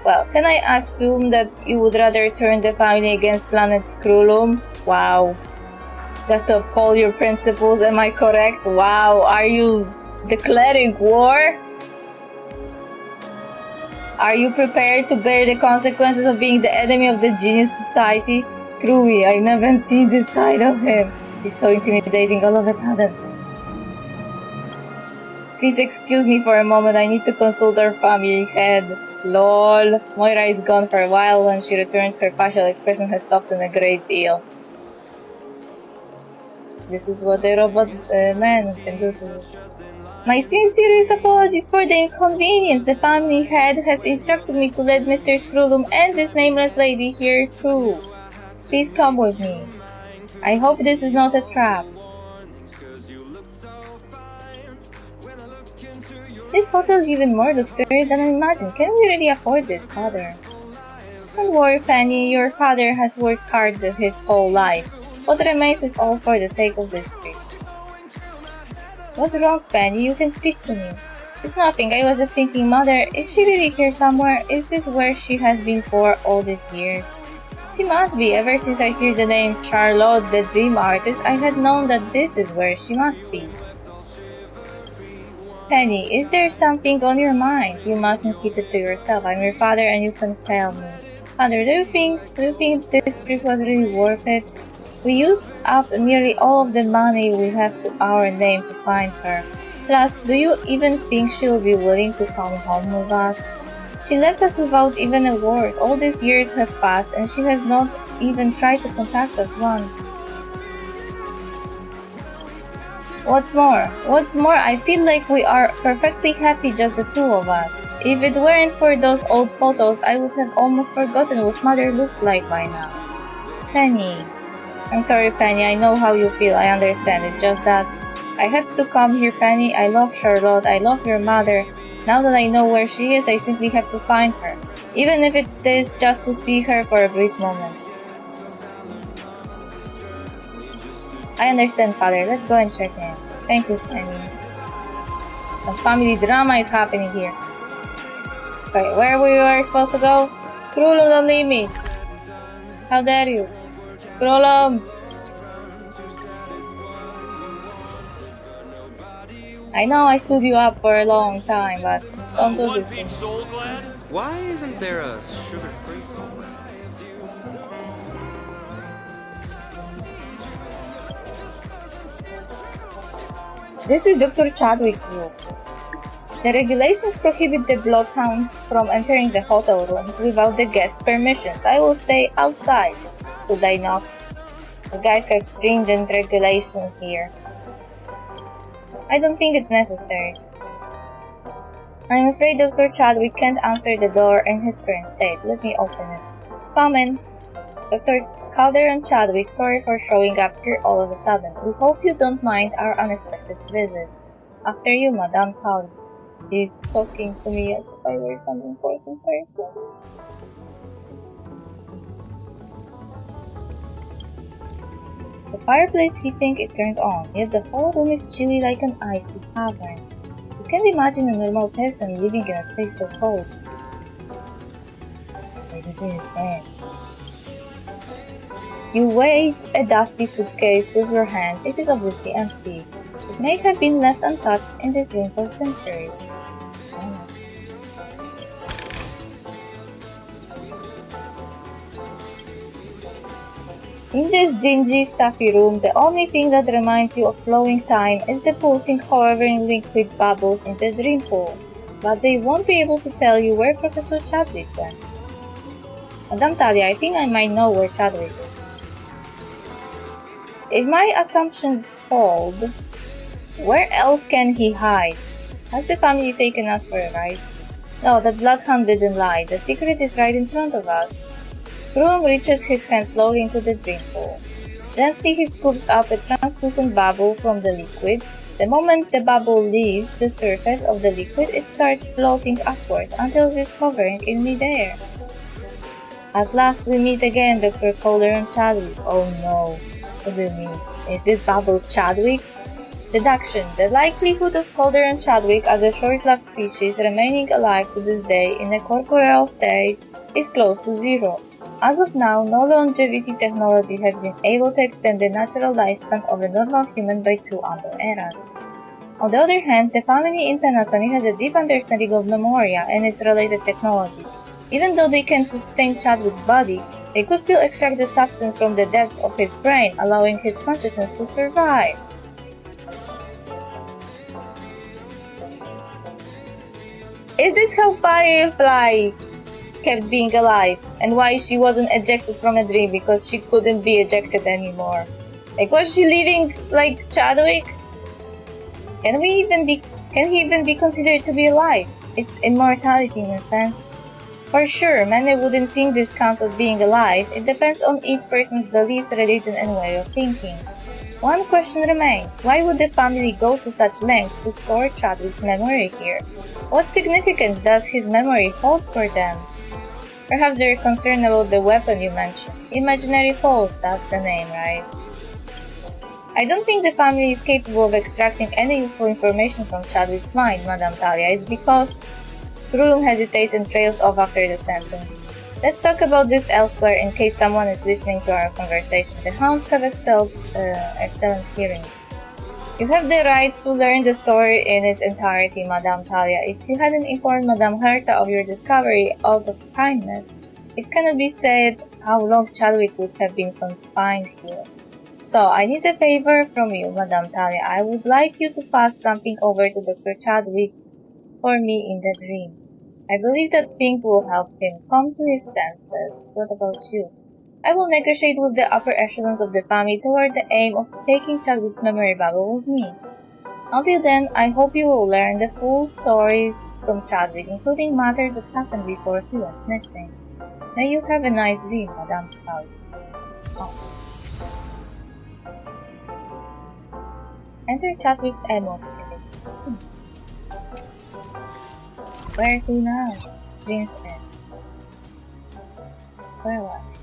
Well, can I assume that you would rather turn the family against planet Skrullum? Wow. Just to uphold your principles, am I correct? Wow, are you declaring war? Are you prepared to bear the consequences of being the enemy of the Genius Society? Screwy, I've never seen this side of him. He's so intimidating all of a sudden. Please excuse me for a moment, I need to consult our family head. LOL. Moira is gone for a while. When she returns, her facial expression has softened a great deal. This is what a robot man can do to you. My sincerest apologies for the inconvenience. The family head has instructed me to let Mr. Skrullum and this nameless lady here through. Please come with me. I hope this is not a trap. This hotel is even more luxurious than I imagined. Can we really afford this, father? Don't worry, Penny. Your father has worked hard his whole life. What remains is all for the sake of this trip. What's wrong, Penny? You can speak to me. It's nothing. I was just thinking, Mother, is she really here somewhere? Is this where she has been for all these years? She must be. Ever since I hear the name Charlotte, the Dream Artist, I had known that this is where she must be. Penny, is there something on your mind? You mustn't keep it to yourself. I'm your father and you can tell me. Father, do you think this trip was really worth it? We used up nearly all of the money we have to our name to find her. Plus, do you even think she will be willing to come home with us? She left us without even a word. All these years have passed and she has not even tried to contact us once. What's more, I feel like we are perfectly happy just the 2 of us. If it weren't for those old photos, I would have almost forgotten what Mother looked like by now. Penny. I'm sorry, Penny, I know how you feel, I understand it, just that I had to come here, Penny. I love Charlotte, I love your mother. Now that I know where she is, I simply have to find her, even if it is just to see her for a brief moment. I understand, Father. Let's go and check in. Thank you, Penny. Some family drama is happening here. Okay, where we were supposed to go? Skrullum, don't leave me. How dare you? Skrullum! I know I stood you up for a long time, but don't do this thing. Why isn't there a sugar-free soul blend? This is Dr. Chadwick's room. The regulations prohibit the bloodhounds from entering the hotel rooms without the guest's permission, so I will stay outside. Could I knock? You guys have stringent regulations here. I don't think it's necessary. I'm afraid Dr. Chadwick can't answer the door in his current state. Let me open it. Come in. Dr. Calderon Chadwick, sorry for showing up here all of a sudden. We hope you don't mind our unexpected visit. After you, Madame Tully. He's talking to me as if I were some important person. The fireplace heating is turned on, yet the whole room is chilly like an icy cavern. You can't imagine a normal person living in a space so cold. Maybe this is bad. You weigh a dusty suitcase with your hand. It is obviously empty. It may have been left untouched in this room for centuries. In this dingy, stuffy room, the only thing that reminds you of flowing time is the pulsing, hovering liquid bubbles in the dream pool. But they won't be able to tell you where Professor Chadwick went. Madame Talia, I think I might know where Chadwick is. If my assumptions hold, where else can he hide? Has the family taken us for a ride? No, that bloodhound didn't lie. The secret is right in front of us. Groom reaches his hand slowly into the dream pool. Gently he scoops up a translucent bubble from the liquid. The moment the bubble leaves the surface of the liquid, it starts floating upward until it is hovering in midair. At last we meet again, Dr. Calder and Chadwick. Oh no. What do you mean? Is this bubble Chadwick? Deduction. The likelihood of Calder and Chadwick as a short-lived species remaining alive to this day in a corporeal state is close to zero. As of now, no longevity technology has been able to extend the natural lifespan of a normal human by 2 amber eras. On the other hand, the family in Penacony has a deep understanding of memoria and its related technology. Even though they can sustain Chadwick's body, they could still extract the substance from the depths of his brain, allowing his consciousness to survive. Is this how Firefly kept being alive, and why she wasn't ejected from a dream because she couldn't be ejected anymore? Like, was she living like Chadwick? Can he even be considered to be alive? It's immortality in a sense. For sure, many wouldn't think this counts as being alive. It depends on each person's beliefs, religion, and way of thinking. One question remains. Why would the family go to such lengths to store Chadwick's memory here? What significance does his memory hold for them? Perhaps they're concerned about the weapon you mentioned. Imaginary Falls, that's the name, right? I don't think the family is capable of extracting any useful information from Chadwick's mind, Madame Talia. It's because Groom hesitates and trails off after the sentence. Let's talk about this elsewhere in case someone is listening to our conversation. The hounds have excellent hearing. You have the right to learn the story in its entirety, Madame Talia. If you hadn't informed Madame Herta of your discovery out of kindness, it cannot be said how long Chadwick would have been confined here. So, I need a favor from you, Madame Talia. I would like you to pass something over to Dr. Chadwick for me in the dream. I believe that Pink will help him come to his senses. What about you? I will negotiate with the upper echelons of the family toward the aim of taking Chadwick's memory bubble with me. Until then, I hope you will learn the full story from Chadwick, including matters that happened before he went missing. May you have a nice dream, Madame Talia. Enter Chadwick's emo spirit. Where to now? Dreams end. Where what?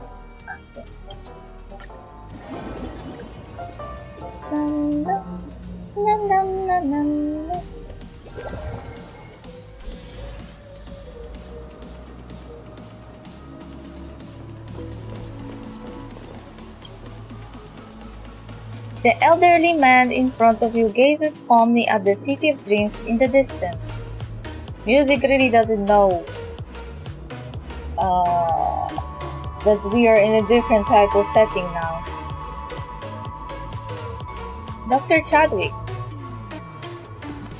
After. The elderly man in front of you gazes calmly at the city of dreams in the distance. Music really doesn't know that we are in a different type of setting now. Dr. Chadwick.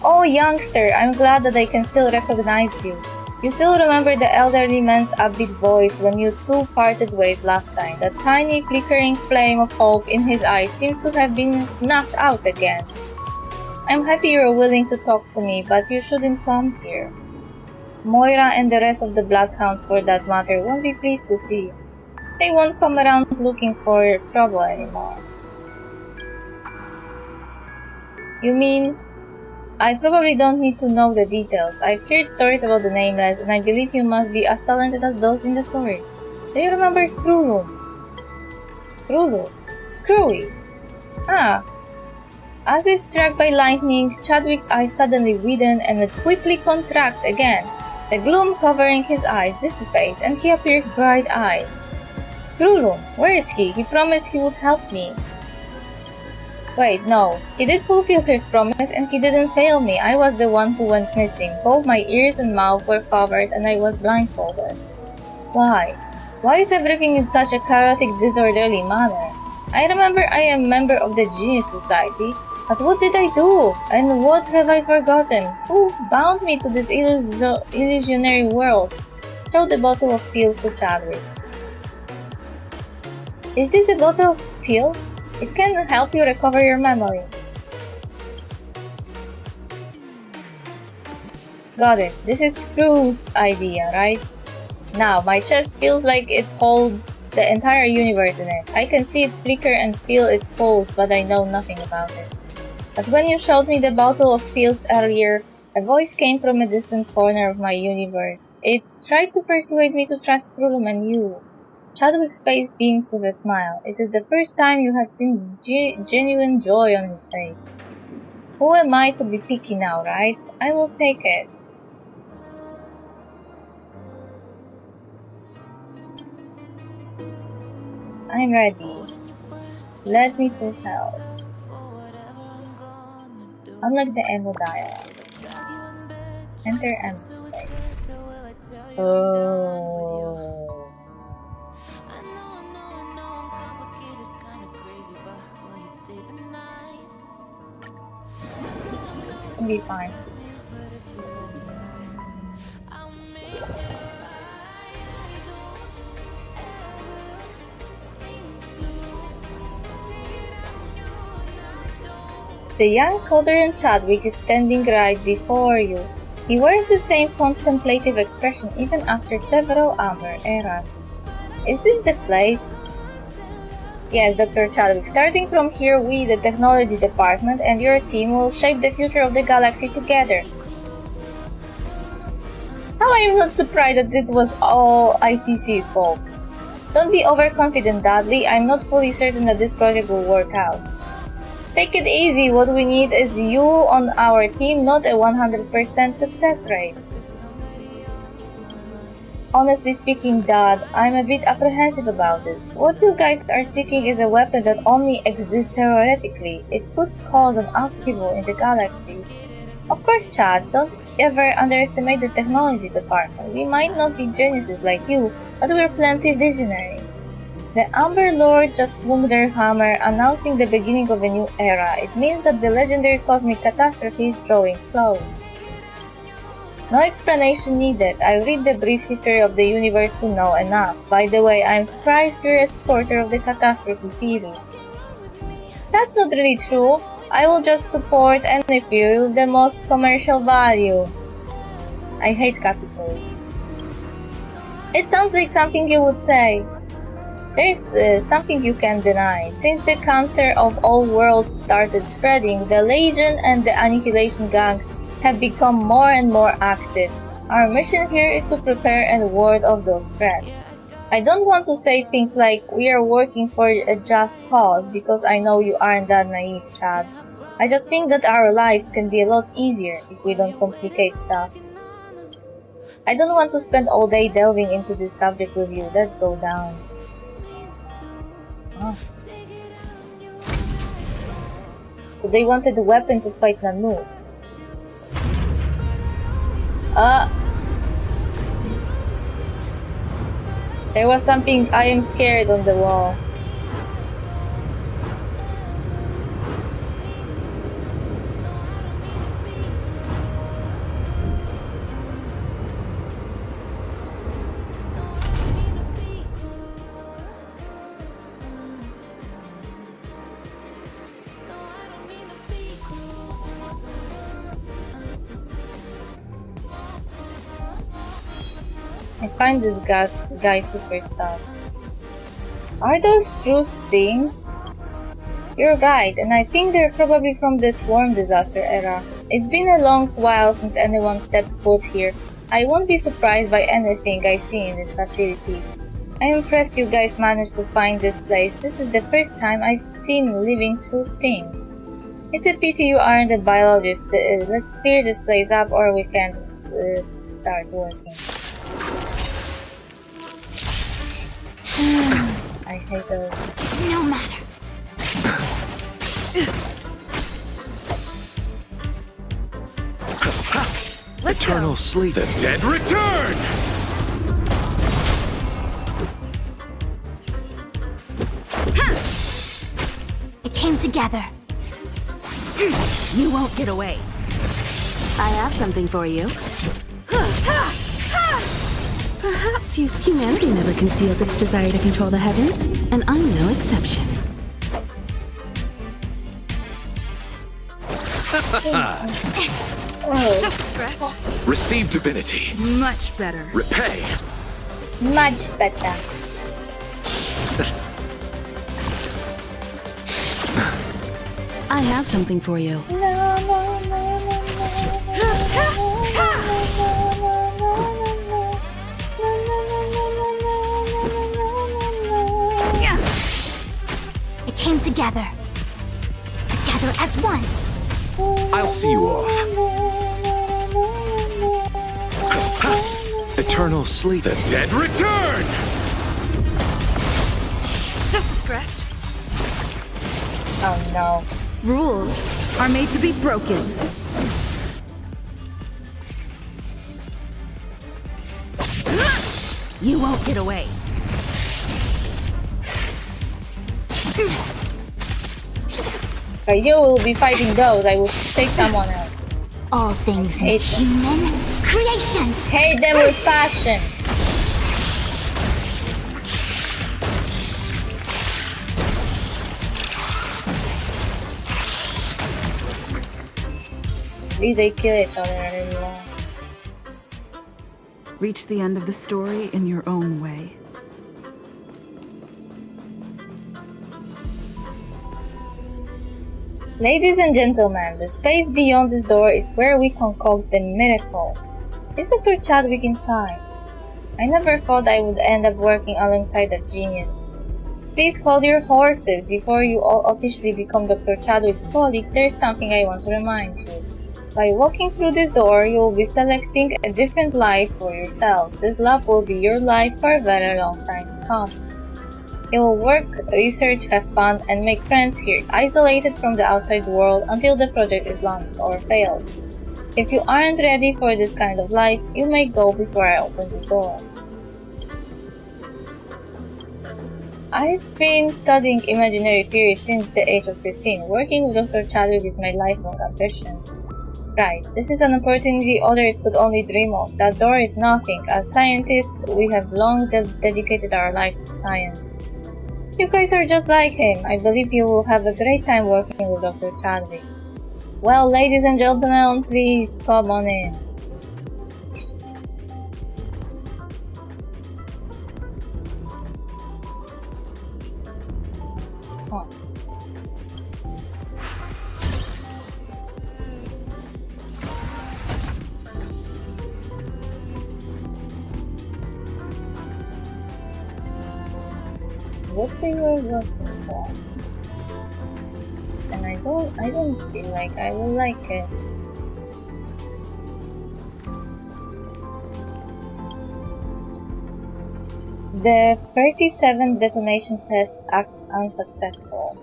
Oh, youngster, I'm glad that I can still recognize you. You still remember the elderly man's upbeat voice when you two parted ways last time. The tiny flickering flame of hope in his eyes seems to have been snuffed out again. I'm happy you're willing to talk to me, but you shouldn't come here. Moira and the rest of the bloodhounds, for that matter, won't be pleased to see you. They won't come around looking for trouble anymore. You mean, I probably don't need to know the details. I've heard stories about the Nameless, and I believe you must be as talented as those in the story. Do you remember Screwy? Ah. As if struck by lightning, Chadwick's eyes suddenly widen and would quickly contract again. The gloom covering his eyes dissipates, and he appears bright-eyed. Screwroom, where is he? He promised he would help me. Wait, no. He did fulfill his promise, and he didn't fail me. I was the one who went missing. Both my ears and mouth were covered, and I was blindfolded. Why? Why is everything in such a chaotic, disorderly manner? I remember I am a member of the Genius Society, but what did I do? And what have I forgotten? Who bound me to this illusionary world? Throw the bottle of pills to Chadwick. Is this a bottle of pills? It can help you recover your memory. Got it. This is Screw's idea, right? Now, my chest feels like it holds the entire universe in it. I can see it flicker and feel its pulse, but I know nothing about it. But when you showed me the bottle of pills earlier, a voice came from a distant corner of my universe. It tried to persuade me to trust Krulum and you. Chadwick's face beams with a smile. It is the first time you have seen genuine joy on his face. Who am I to be picky now, right? I will take it. I'm ready. Let me put help. Unlock the ammo dial. Enter ammo space. Oh. It'll be fine. The young Calderon Chadwick is standing right before you. He wears the same contemplative expression even after several Amber eras. Is this the place? Yes, Dr. Chadwick. Starting from here, we, the technology department, and your team will shape the future of the galaxy together. How I am not surprised that it was all ITC's fault. Don't be overconfident, Dudley. I'm not fully certain that this project will work out. Take it easy. What we need is you on our team, not a 100% success rate. Honestly speaking, Dad, I'm a bit apprehensive about this. What you guys are seeking is a weapon that only exists theoretically. It could cause an upheaval in the galaxy. Of course, Chad, don't ever underestimate the technology department. We might not be geniuses like you, but we're plenty visionary. The Amber Lord just swung their hammer, announcing the beginning of a new era. It means that the legendary cosmic catastrophe is drawing close. No explanation needed. I read the brief history of the universe to know enough. By the way, I'm surprised you're a supporter of the catastrophe theory. That's not really true. I will just support any theory with the most commercial value. I hate capital. It sounds like something you would say. There's something you can deny. Since the cancer of all worlds started spreading, the Legion and the Annihilation Gang have become more and more active. Our mission here is to prepare and ward off those threats. I don't want to say things like we are working for a just cause because I know you aren't that naive, Chad. I just think that our lives can be a lot easier if we don't complicate stuff. I don't want to spend all day delving into this subject with you. Let's go down. Oh. So they wanted a weapon to fight Nanu. There was something I am scared on the wall. I find this guy super soft. Are those true stings? You're right, and I think they're probably from the swarm disaster era. It's been a long while since anyone stepped foot here. I won't be surprised by anything I see in this facility. I'm impressed you guys managed to find this place. This is the first time I've seen living true stings. It's a pity you aren't a biologist. Let's clear this place up or we can't start working. I hate those. No matter. Eternal sleep. The dead return! It came together. You won't get away. I have something for you. Perhaps humanity never conceals its desire to control the heavens, and I'm no exception. Oh, Just a scratch. Receive divinity. Much better. Repay. much better. I have something for you. It came together. Together as one. I'll see you off. Eternal sleep. The dead return! Just a scratch. Oh no. Rules are made to be broken. You won't get away. But you will be fighting those. I will take someone else. All things Hate them. human creations. Hate them with passion. At least they kill each other really long. Reach the end of the story in your own way. Ladies and gentlemen, the space beyond this door is where we concoct the miracle. Is Dr. Chadwick inside? I never thought I would end up working alongside that genius. Please hold your horses. Before you all officially become Dr. Chadwick's colleagues, there's something I want to remind you. By walking through this door, you will be selecting a different life for yourself. This lab will be your life for a very long time to come. You will work, research, have fun, and make friends here, isolated from the outside world until the project is launched or failed. If you aren't ready for this kind of life, you may go before I open the door. I've been studying imaginary theory since the age of 15. Working with Dr. Chadwick is my lifelong ambition. Right, this is an opportunity others could only dream of. That door is nothing. As scientists, we have long dedicated our lives to science. You guys are just like him. I believe you will have a great time working with Dr. Chadwick. Well, ladies and gentlemen, please come on in. Huh. What they were looking for. And I don't feel like I will like it. The 37 detonation test acts unsuccessful.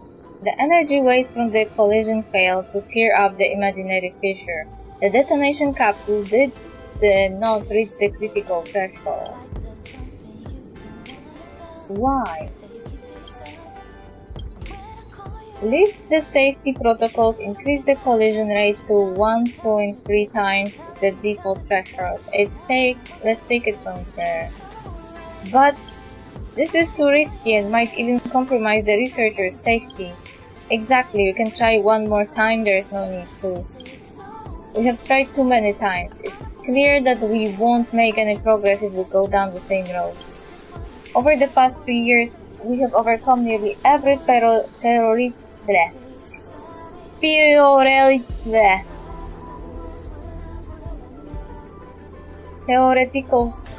The energy waves from the collision failed to tear up the imaginary fissure. The detonation capsule did not reach the critical threshold. Why? Lift the safety protocols, increase the collision rate to 1.3 times the default threshold. Let's take it from there. But this is too risky and might even compromise the researcher's safety. Exactly, we can try one more time, there's no need to. We have tried too many times. It's clear that we won't make any progress if we go down the same road. Over the past 3 years, we have overcome nearly every theoretical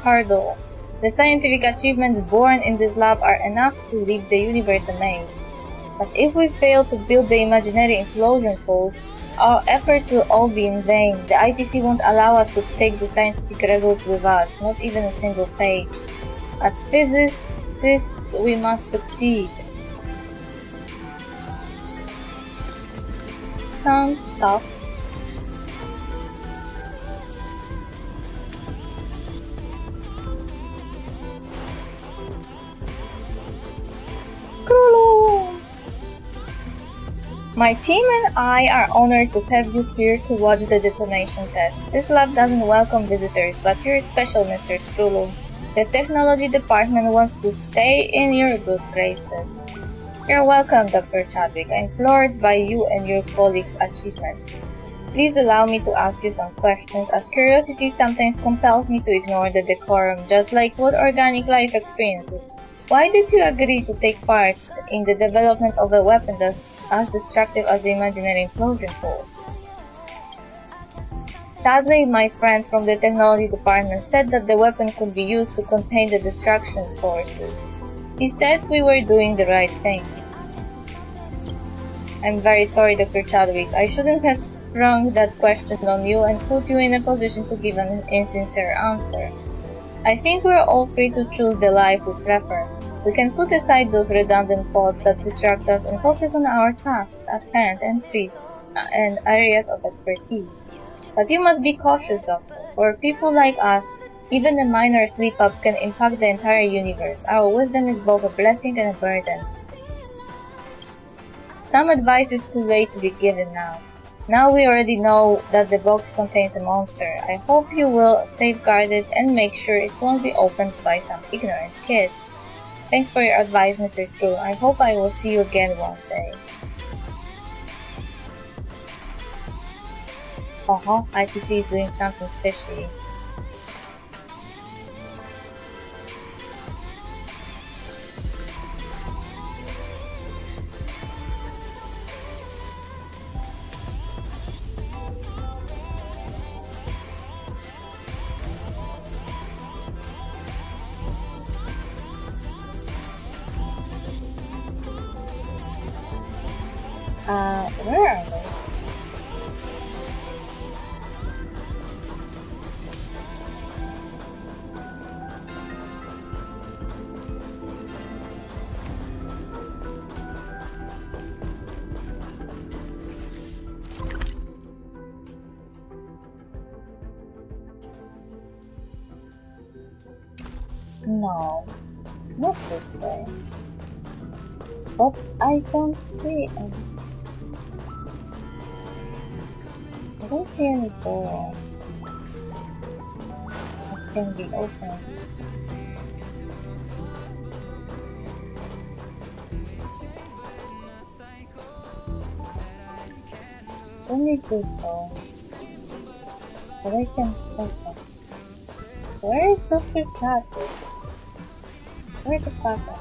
hurdle. The scientific achievements born in this lab are enough to leave the universe amazed. But if we fail to build the imaginary implosion pulse, our efforts will all be in vain. The IPC won't allow us to take the scientific result with us, not even a single page. As physicists, we must succeed. Sound tough? Screw! My team and I are honored to have you here to watch the detonation test. This lab doesn't welcome visitors, but you're special, Mr. Skrullo. The technology department wants to stay in your good graces. You're welcome, Dr. Chadwick. I'm floored by you and your colleagues' achievements. Please allow me to ask you some questions, as curiosity sometimes compels me to ignore the decorum, just like what organic life experiences. Why did you agree to take part in the development of a weapon that's as destructive as the imaginary implosion pool? Sadly, my friend from the technology department said that the weapon could be used to contain the destruction's forces. He said we were doing the right thing. I'm very sorry, Dr. Chadwick. I shouldn't have sprung that question on you and put you in a position to give an insincere answer. I think we're all free to choose the life we prefer. We can put aside those redundant thoughts that distract us and focus on our tasks at hand and areas of expertise. But you must be cautious, Doctor. For people like us, even a minor slip-up can impact the entire universe. Our wisdom is both a blessing and a burden. Some advice is too late to be given now. Now we already know that the box contains a monster. I hope you will safeguard it and make sure it won't be opened by some ignorant kid. Thanks for your advice, Mr. Screw. I hope I will see you again one day. IPC is doing something fishy. Where are they? No, not this way. But I don't see any. I don't see any door that can be opened. Don't need this door, but I can open. Where is Dr. Chadwick? Where's the papa?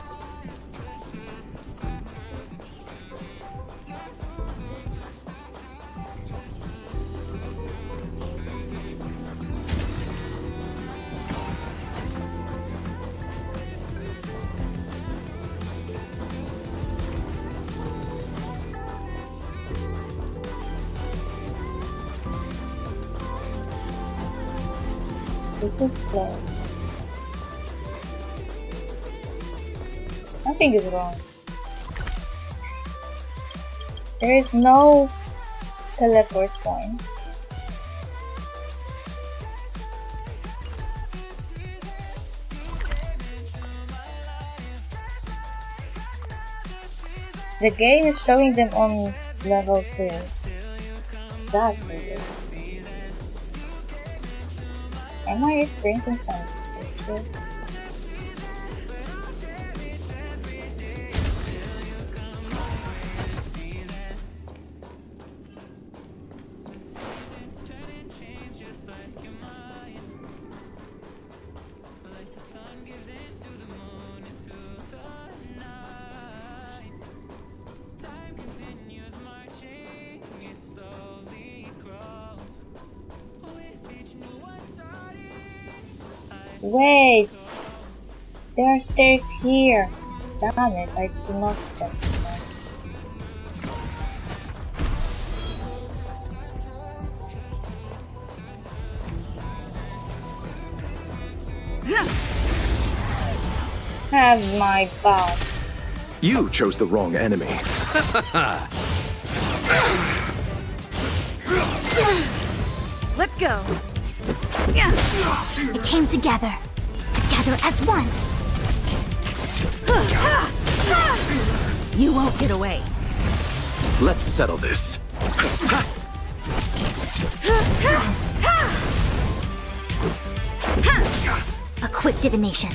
It is closed. Nothing is wrong. There is no teleport point. The game is showing them on level 2. That's weird. Am I experiencing something? Wait! There are stairs here! Damn it, I do not get them. Have my back. You chose the wrong enemy. Let's go. It came together. Together as one. You won't get away. Let's settle this. A quick divination.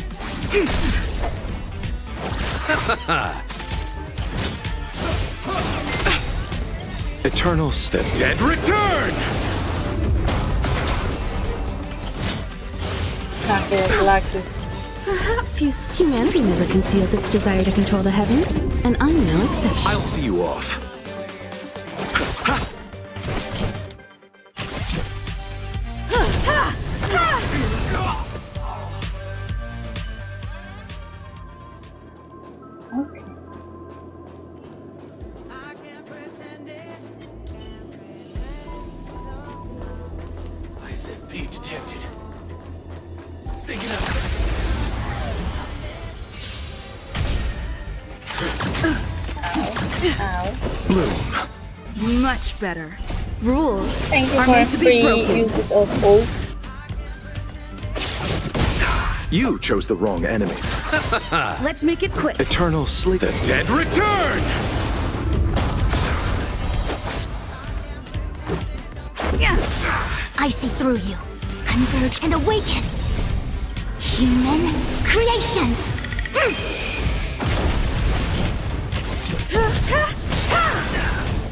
Eternal step. Dead return! Lucky is lucky. Perhaps humanity never conceals its desire to control the heavens, and I'm no exception. I'll see you off. Okay. ISFP detected. Ow. Bloom. Much better. Rules Thank you are for made to be free broken. usage of ult. You chose the wrong enemy. Let's make it quick. Eternal sleep. The Dead return! Yeah. I see through you. Converge and awaken. Human creations.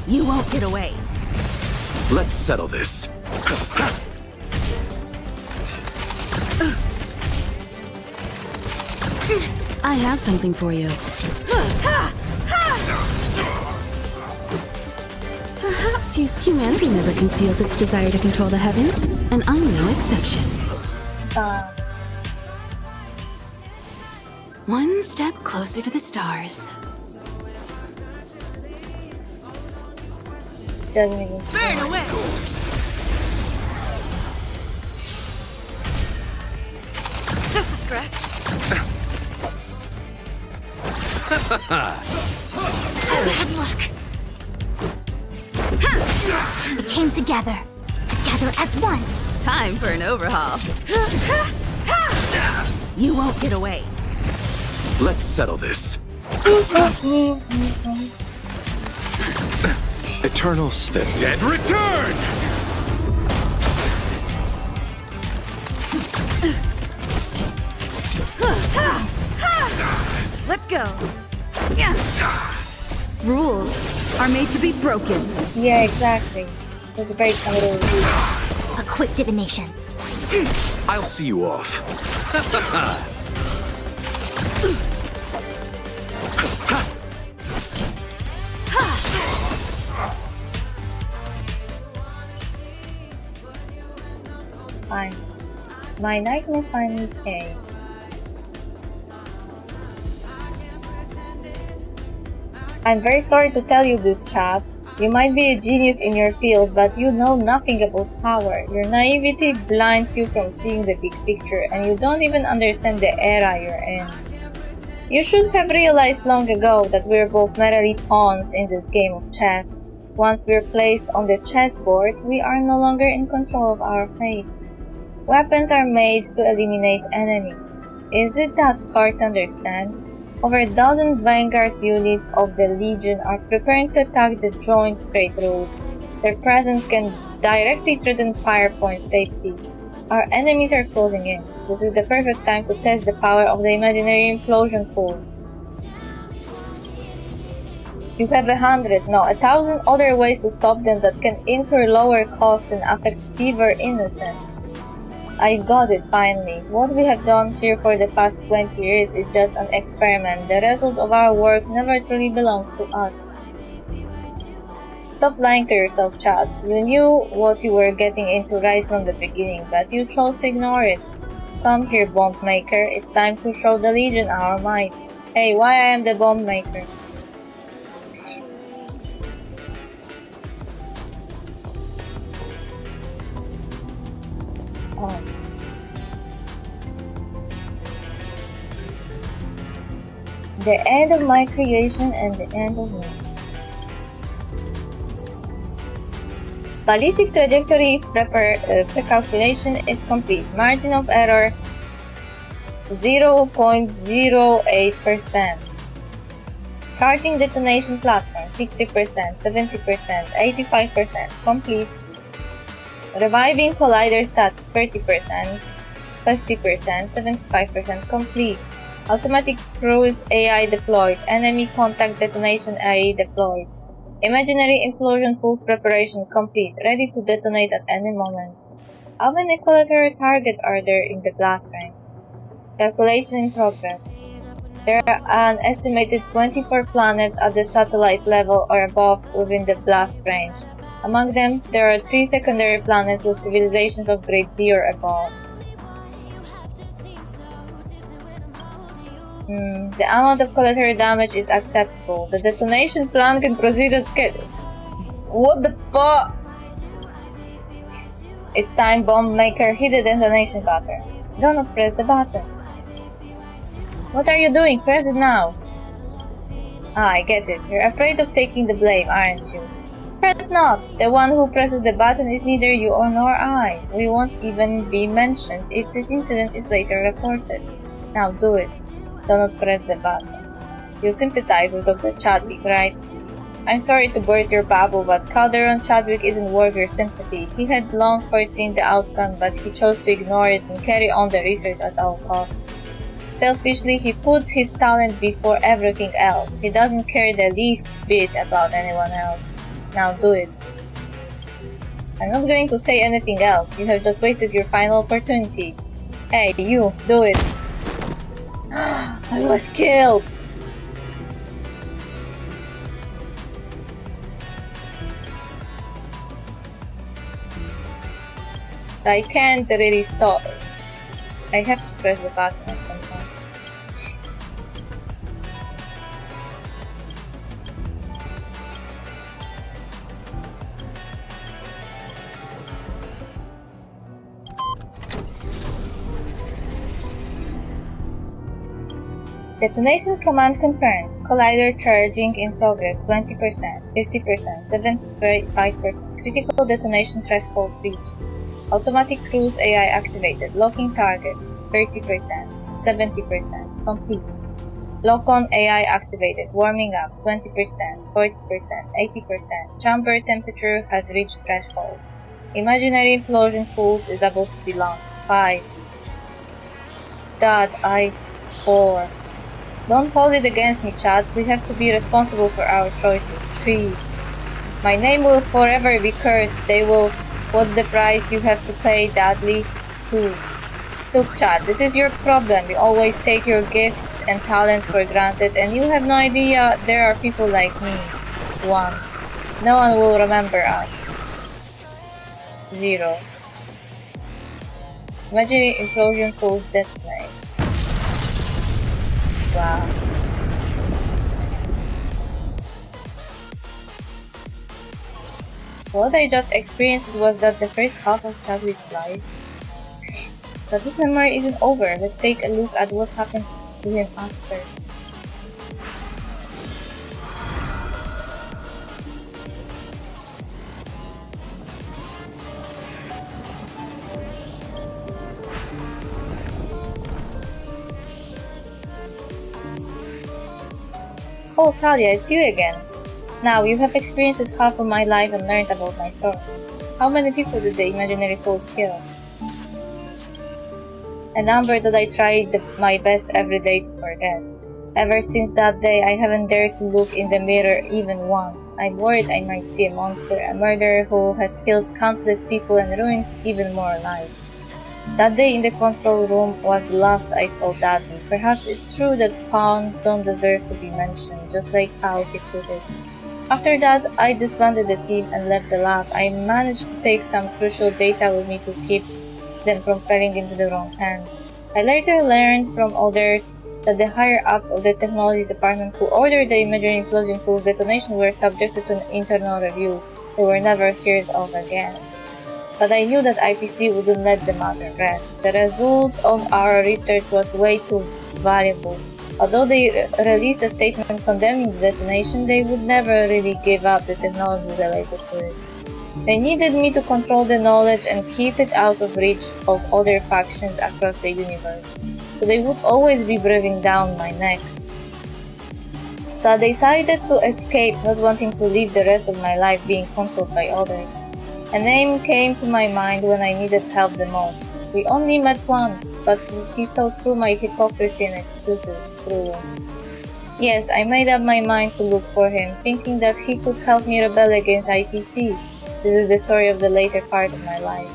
You won't get away. Let's settle this. I have something for you. Perhaps humanity never conceals its desire to control the heavens, and I'm no exception. One step closer to the stars. Doesn't even Burn away. Just a scratch. Bad luck. We came together. Together as one. Time for an overhaul. You won't get away. Let's settle this. Eternal step. Dead return! Let's go. Yeah. Rules are made to be broken. Yeah, exactly. Let's break some rules. A quick divination. I'll see you off. Fine. My nightmare finally came. I'm very sorry to tell you this, chap. You might be a genius in your field, but you know nothing about power. Your naivety blinds you from seeing the big picture, and you don't even understand the era you're in. You should have realized long ago that we're both merely pawns in this game of chess. Once we're placed on the chessboard, we are no longer in control of our fate. Weapons are made to eliminate enemies. Is it that hard to understand? Over a dozen vanguard units of the Legion are preparing to attack the joint trade routes. Their presence can directly threaten Firepoint's safety. Our enemies are closing in. This is the perfect time to test the power of the imaginary implosion force. You have 100, no, 1,000 other ways to stop them that can incur lower costs and affect fewer innocents. I got it, finally. What we have done here for the past 20 years is just an experiment. The result of our work never truly belongs to us. Stop lying to yourself, Chad. You knew what you were getting into right from the beginning, but you chose to ignore it. Come here, Bomb Maker. It's time to show the Legion our might. Hey, why I am the Bomb Maker? Oh. The end of my creation and the end of me. Ballistic trajectory precalculation is complete. Margin of error 0.08%. Charging detonation platform 60%, 70%, 85% complete. Reviving collider status 30%. 50%, 75% complete. Automatic cruise AI deployed. Enemy contact detonation AI deployed. Imaginary implosion pulse preparation complete. Ready to detonate at any moment. How many collateral targets are there in the blast range? Calculation in progress. There are an estimated 24 planets at the satellite level or above within the blast range. Among them, there are 3 secondary planets with civilizations of grade D or above. The amount of collateral damage is acceptable. The detonation plan can proceed as scheduled. What the fuck? It's time, bomb maker. Hit the detonation button. Do not press the button. What are you doing? Press it now. Ah, I get it. You're afraid of taking the blame, aren't you? Fret not. The one who presses the button is neither you nor I. We won't even be mentioned if this incident is later reported. Now do it. Do not press the button. You sympathize with Dr. Chadwick, right? I'm sorry to burst your bubble, but Calderon Chadwick isn't worth your sympathy. He had long foreseen the outcome, but he chose to ignore it and carry on the research at all costs. Selfishly, he puts his talent before everything else. He doesn't care the least bit about anyone else. Now do it. I'm not going to say anything else. You have just wasted your final opportunity. Hey, you, do it. I was killed! I can't really stop. I have to press the button at some point. Detonation command confirmed. Collider charging in progress 20%, 50%, 75%. Critical detonation threshold reached. Automatic cruise AI activated. Locking target 30%, 70%. Complete. Lock-on AI activated. Warming up 20%, 40%, 80%. Chamber temperature has reached threshold. Imaginary implosion pulse is about to be launched. 5. Dad, 4. Don't hold it against me, Chad. We have to be responsible for our choices. 3. My name will forever be cursed. They will. What's the price you have to pay, Dudley? 2. Look, Chad, this is your problem. You always take your gifts and talents for granted, and you have no idea there are people like me. 1. No one will remember us. 0. Imaginary implosion pulse detonate. Wow. What I just experienced was that the first half of Chadwick's life. But this memory isn't over. Let's take a look at what happened to him after. Oh, Claudia, it's you again. Now, you have experienced half of my life and learned about my story. How many people did the imaginary pulse kill? A number that I tried my best every day to forget. Ever since that day, I haven't dared to look in the mirror even once. I'm worried I might see a monster, a murderer who has killed countless people and ruined even more lives. That day in the control room was the last I saw Dudley. Perhaps it's true that pawns don't deserve to be mentioned, just like how he put it. After that, I disbanded the team and left the lab. I managed to take some crucial data with me to keep them from falling into the wrong hands. I later learned from others that the higher-ups of the technology department who ordered the imaginary implosion pulse detonation were subjected to an internal review. They were never heard of again. But I knew that IPC wouldn't let the matter rest. The result of our research was way too valuable. Although they released a statement condemning the detonation, they would never really give up the technology related to it. They needed me to control the knowledge and keep it out of reach of other factions across the universe, so they would always be breathing down my neck. So I decided to escape, not wanting to live the rest of my life being controlled by others. A name came to my mind when I needed help the most. We only met once, but he saw through my hypocrisy and excuses, truly. Yes, I made up my mind to look for him, thinking that he could help me rebel against IPC. This is the story of the later part of my life.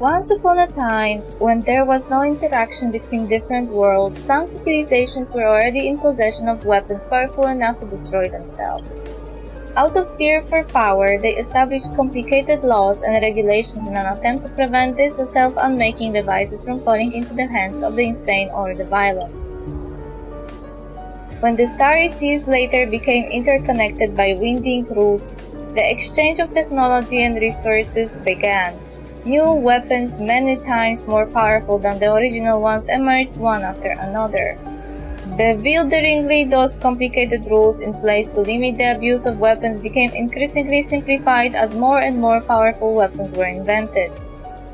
Once upon a time, when there was no interaction between different worlds, some civilizations were already in possession of weapons powerful enough to destroy themselves. Out of fear for power, they established complicated laws and regulations in an attempt to prevent these self-unmaking devices from falling into the hands of the insane or the violent. When the starry seas later became interconnected by winding routes, the exchange of technology and resources began. New weapons many times more powerful than the original ones emerged one after another. Bewilderingly, those complicated rules in place to limit the abuse of weapons became increasingly simplified as more and more powerful weapons were invented.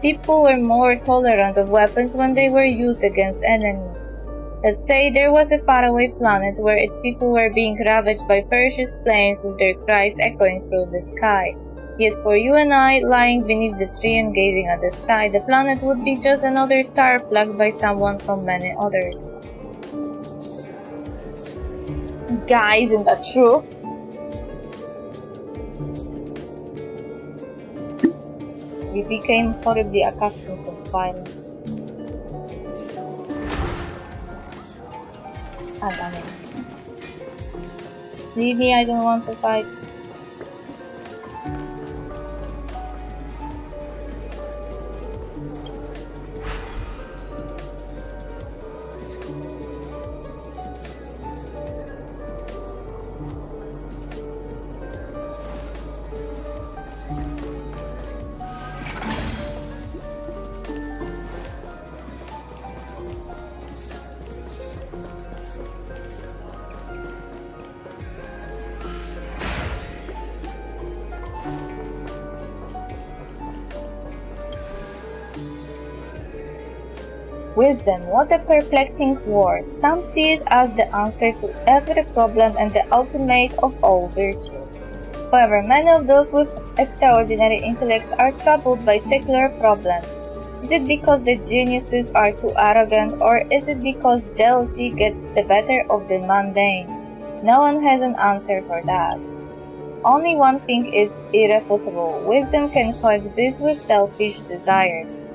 People were more tolerant of weapons when they were used against enemies. Let's say there was a faraway planet where its people were being ravaged by ferocious flames with their cries echoing through the sky. Yet for you and I, lying beneath the tree and gazing at the sky, the planet would be just another star plucked by someone from many others. Guys, isn't that true? We became horribly accustomed to violence. Ah, damn it. Leave me, I don't want to fight. Wisdom, what a perplexing word. Some see it as the answer to every problem and the ultimate of all virtues. However, many of those with extraordinary intellect are troubled by secular problems. Is it because the geniuses are too arrogant, or is it because jealousy gets the better of the mundane? No one has an answer for that. Only one thing is irrefutable: wisdom can coexist with selfish desires.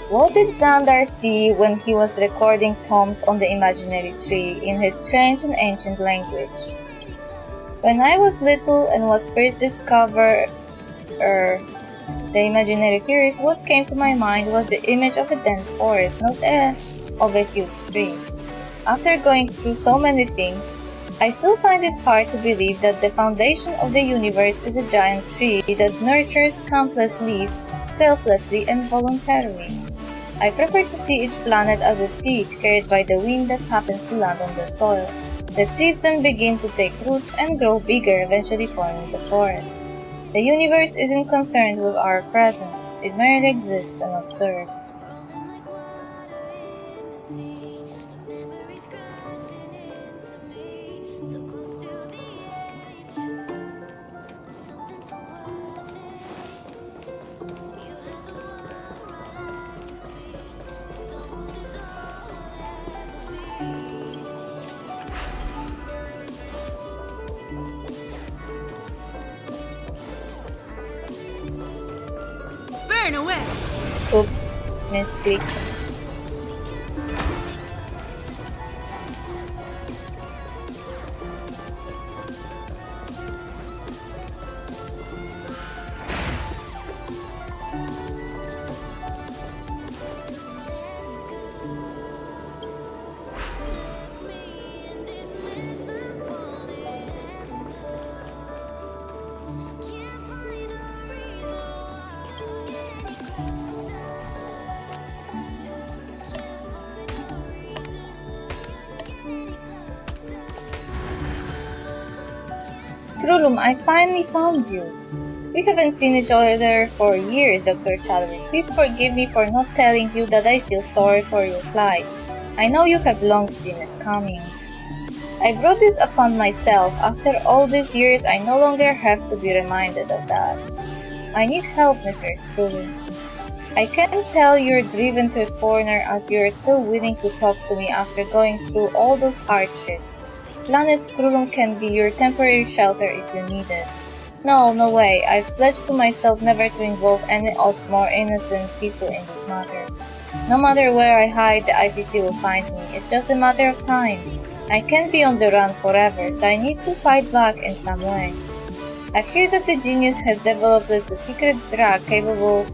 What did Xandar see when he was recording tomes on the imaginary tree in his strange and ancient language? When I was little and was first discovered The imaginary furious what came to my mind was the image of a dense forest, not of a huge tree. After going through so many things, I still find it hard to believe that the foundation of the universe is a giant tree that nurtures countless leaves selflessly and voluntarily. I prefer to see each planet as a seed carried by the wind that happens to land on the soil. The seeds then begin to take root and grow bigger, eventually forming the forest. The universe isn't concerned with our present, it merely exists and observes. Burn away! Oops, misclick. Scrollum, I finally found you. We haven't seen each other for years, Dr. Chadwick. Please forgive me for not telling you that I feel sorry for your plight. I know you have long seen it coming. I brought this upon myself. After all these years, I no longer have to be reminded of that. I need help, Mr. Scrollum. I can tell you're driven to a corner as you're still willing to talk to me after going through all those hardships. Planet Scrollum can be your temporary shelter if you need it. No way, I've pledged to myself never to involve any of more innocent people in this matter. No matter where I hide, the IPC will find me. It's just a matter of time. I can't be on the run forever, so I need to fight back in some way. I hear that the genius has developed a secret drug capable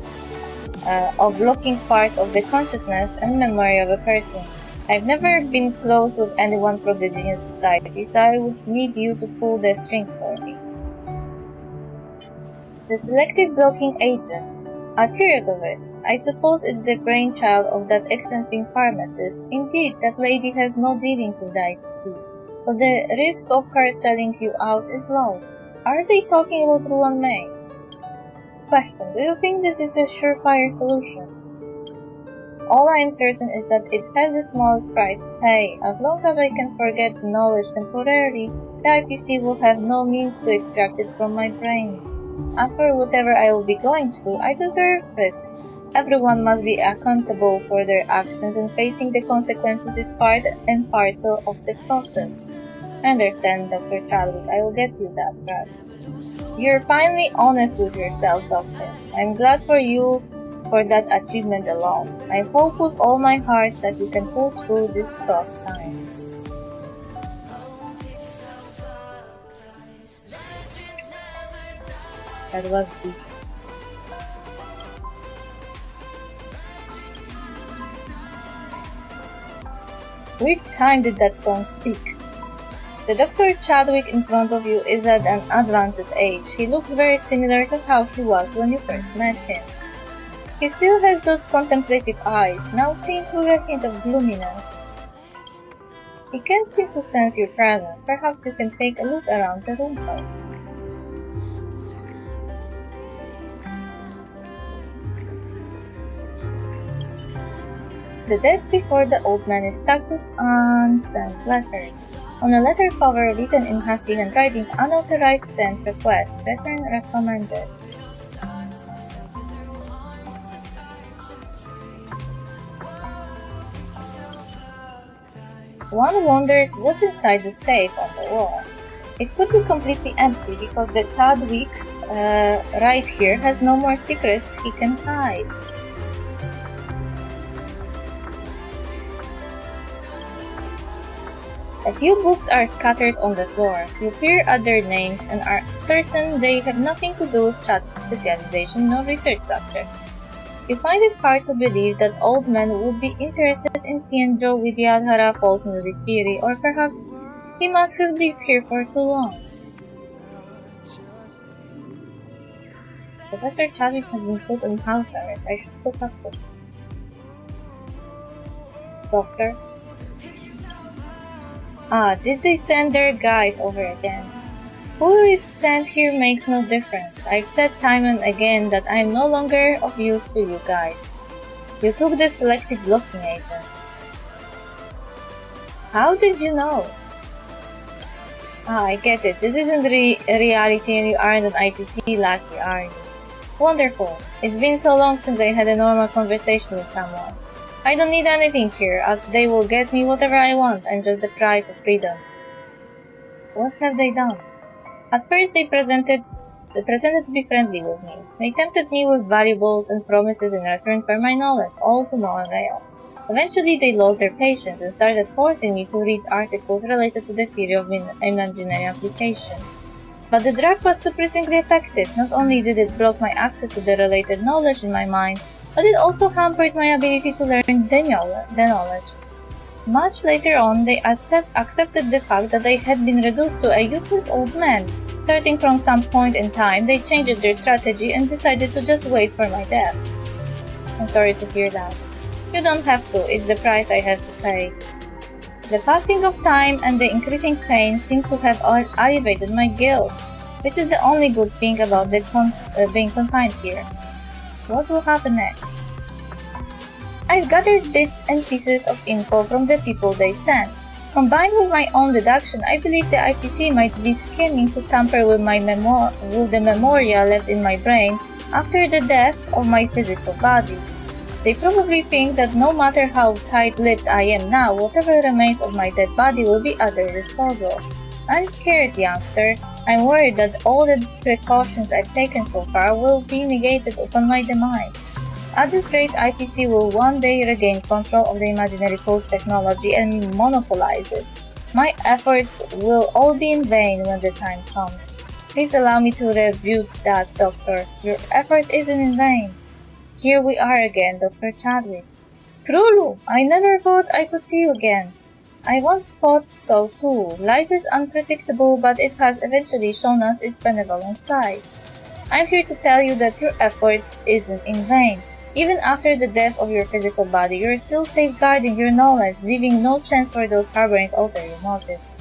of blocking parts of the consciousness and memory of a person. I've never been close with anyone from the Genius Society, so I would need you to pull the strings for me. The selective blocking agent. I've heard of it. I suppose it's the brainchild of that eccentric pharmacist. Indeed, that lady has no dealings with the IPC, but the risk of her selling you out is low. Are they talking about Ruan May? Question. Do you think this is a surefire solution? All I am certain is that it has the smallest price to pay. As long as I can forget knowledge temporarily, the IPC will have no means to extract it from my brain. As for whatever I will be going through, I deserve it. Everyone must be accountable for their actions, and facing the consequences is part and parcel of the process. I understand, Dr. Chadwick. I will get you that, Brad. You're finally honest with yourself, Doctor. I'm glad for you for that achievement alone. I hope with all my heart that you can pull through these tough times. That was deep. Which time did that song peak? The Dr. Chadwick in front of you is at an advanced age. He looks very similar to how he was when you first met him. He still has those contemplative eyes, now tinged with a hint of gloominess. He can't seem to sense your presence. Perhaps you can take a look around the room first. The desk before the old man is stacked with unsent letters. On a letter cover written in hasty handwriting, unauthorized sent request, return recommended. One wonders what's inside the safe on the wall. It could be completely empty because the Chadwick right here has no more secrets he can hide. A Few books are scattered on the floor. You peer at their names and are certain they have nothing to do with chat specialization nor research subjects. You find it hard to believe that old men would be interested in Sienjo Vidyadhara folk music theory, or perhaps he must have lived here for too long. Professor Chadwick has been put on house arrest. I should look up for him. Doctor? Ah, did they send their guys over again? Who is sent here makes no difference. I've said time and again that I'm no longer of use to you guys. You took the selective blocking agent. How did you know? Ah, I get it. This isn't reality and you aren't an IPC lucky, are you? Wonderful. It's been so long since I had a normal conversation with someone. I don't need anything here, as they will get me whatever I want. I'm just deprived of freedom. What have they done? At first they pretended to be friendly with me. They tempted me with valuables and promises in return for my knowledge, all to no avail. Eventually they lost their patience and started forcing me to read articles related to the theory of imaginary application. But the drug was surprisingly effective. Not only did it block my access to the related knowledge in my mind, but it also hampered my ability to learn the knowledge. Much later on, they accepted the fact that I had been reduced to a useless old man. Starting from some point in time, they changed their strategy and decided to just wait for my death. I'm sorry to hear that. You don't have to, it's the price I have to pay. The passing of time and the increasing pain seem to have alleviated my guilt, which is the only good thing about being confined here. What will happen next? I've gathered bits and pieces of info from the people they sent. Combined with my own deduction, I believe the IPC might be scheming to tamper with the memoria left in my brain after the death of my physical body. They probably think that no matter how tight-lipped I am now, whatever remains of my dead body will be at their disposal. I'm scared, youngster. I'm worried that all the precautions I've taken so far will be negated upon my demise. At this rate, IPC will one day regain control of the imaginary pulse technology and monopolize it. My efforts will all be in vain when the time comes. Please allow me to rebut that, Doctor. Your effort isn't in vain. Here we are again, Dr. Chadwick. Screwlu! I never thought I could see you again. I once thought so too. Life is unpredictable, but it has eventually shown us its benevolent side. I'm here to tell you that your effort isn't in vain. Even after the death of your physical body, you're still safeguarding your knowledge, leaving no chance for those harboring ulterior motives.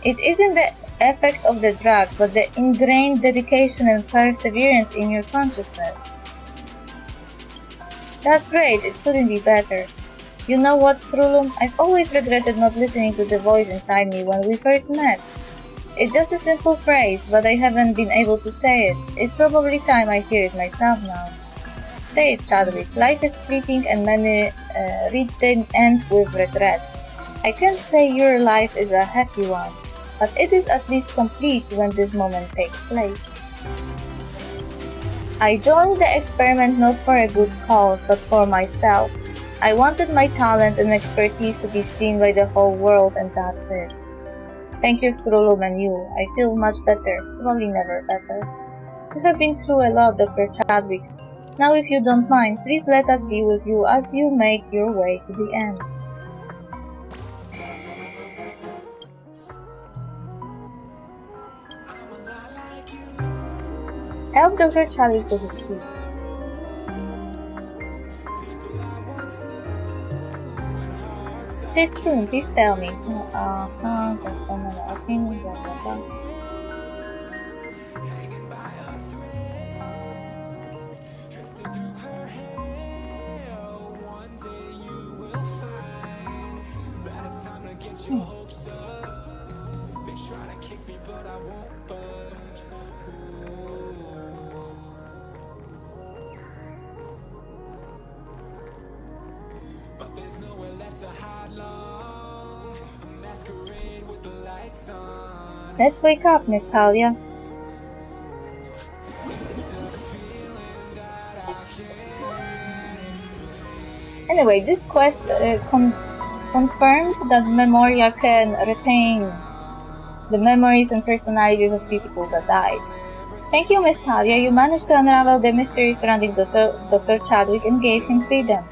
It isn't the effect of the drug, but the ingrained dedication and perseverance in your consciousness. That's great, it couldn't be better. You know what, Screwloom? I've always regretted not listening to the voice inside me when we first met. It's just a simple phrase, but I haven't been able to say it. It's probably time I hear it myself now. Say it, Chadwick. Life is fleeting and many reach the end with regret. I can't say your life is a happy one, but it is at least complete when this moment takes place. I joined the experiment not for a good cause, but for myself. I wanted my talents and expertise to be seen by the whole world, and that's it. Thank you, Screwloom, and you. I feel much better, probably never better. You have been through a lot, Dr. Chadwick. Now, if you don't mind, please let us be with you as you make your way to the end. Help Dr. Chadwick to his feet. Sir Spoon, please tell me. Let's wake up, Miss Talia. Anyway, this quest confirmed that Memoria can retain the memories and personalities of people that died. Thank you, Miss Talia. You managed to unravel the mystery surrounding Dr. Chadwick and gave him freedom.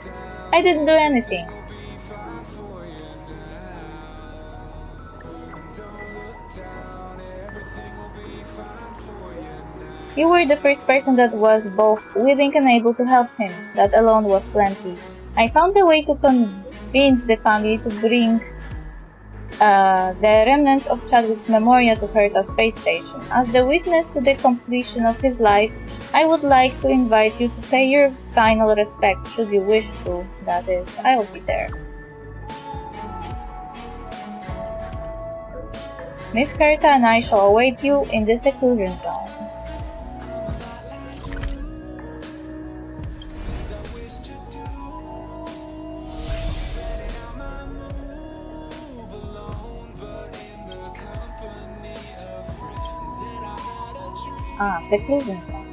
I didn't do anything. You were the first person that was both willing and able to help him. That alone was plenty. I found a way to convince the family to bring the remnants of Chadwick's Memoria to Herta space station. As the witness to the completion of his life, I would like to invite you to pay your final respect should you wish to. That is, I will be there. Miss Herta and I shall await you in the seclusion zone. Seclusion zone.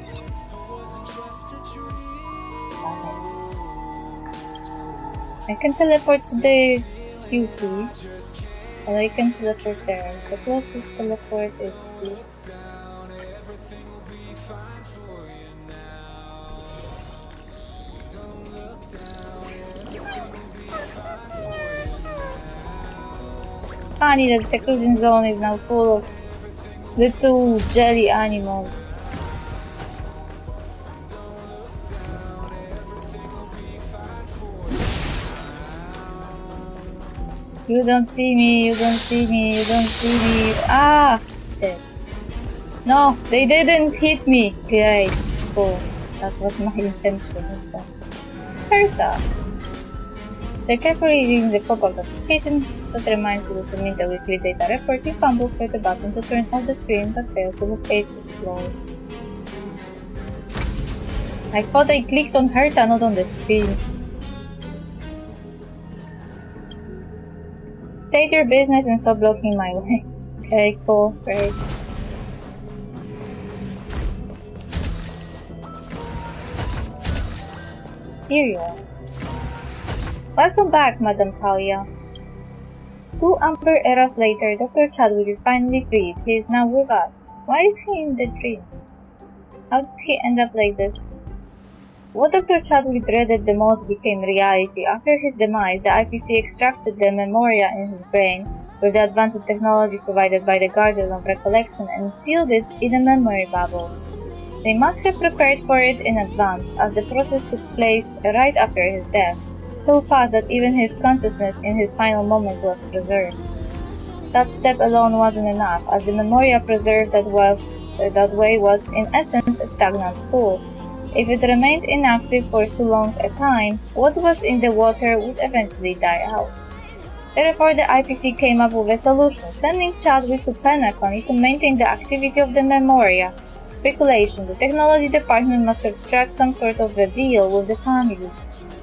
I can teleport to the cuties, and I can teleport there. The closest teleport is here. Funny that the seclusion zone is now full of little jelly animals. You don't see me, you don't see me, you don't see me. Ah, shit. No, they didn't hit me. Great. Cool. That was my intention. Herta. They're carefully reading the pop-up notification that reminds you to submit the weekly data report. You fumble for the button to turn off the screen but fail to locate the floor. I thought I clicked on Herta, not on the screen. State your business and stop blocking my way. Okay, cool, great. Tyrion. Welcome back, Madam Talia. 2 amber eras later, Dr. Chadwick is finally freed. He is now with us. Why is he in the dream? How did he end up like this? What Dr. Chadwick dreaded the most became reality. After his demise, the IPC extracted the memoria in his brain with the advanced technology provided by the Guardian of Recollection and sealed it in a memory bubble. They must have prepared for it in advance, as the process took place right after his death, so fast that even his consciousness in his final moments was preserved. That step alone wasn't enough, as the memoria preserved that way was in essence a stagnant pool. If it remained inactive for too long a time, what was in the water would eventually die out. Therefore, the IPC came up with a solution, sending Chadwick to Penacony to maintain the activity of the memoria. Speculation: the technology department must have struck some sort of a deal with the family.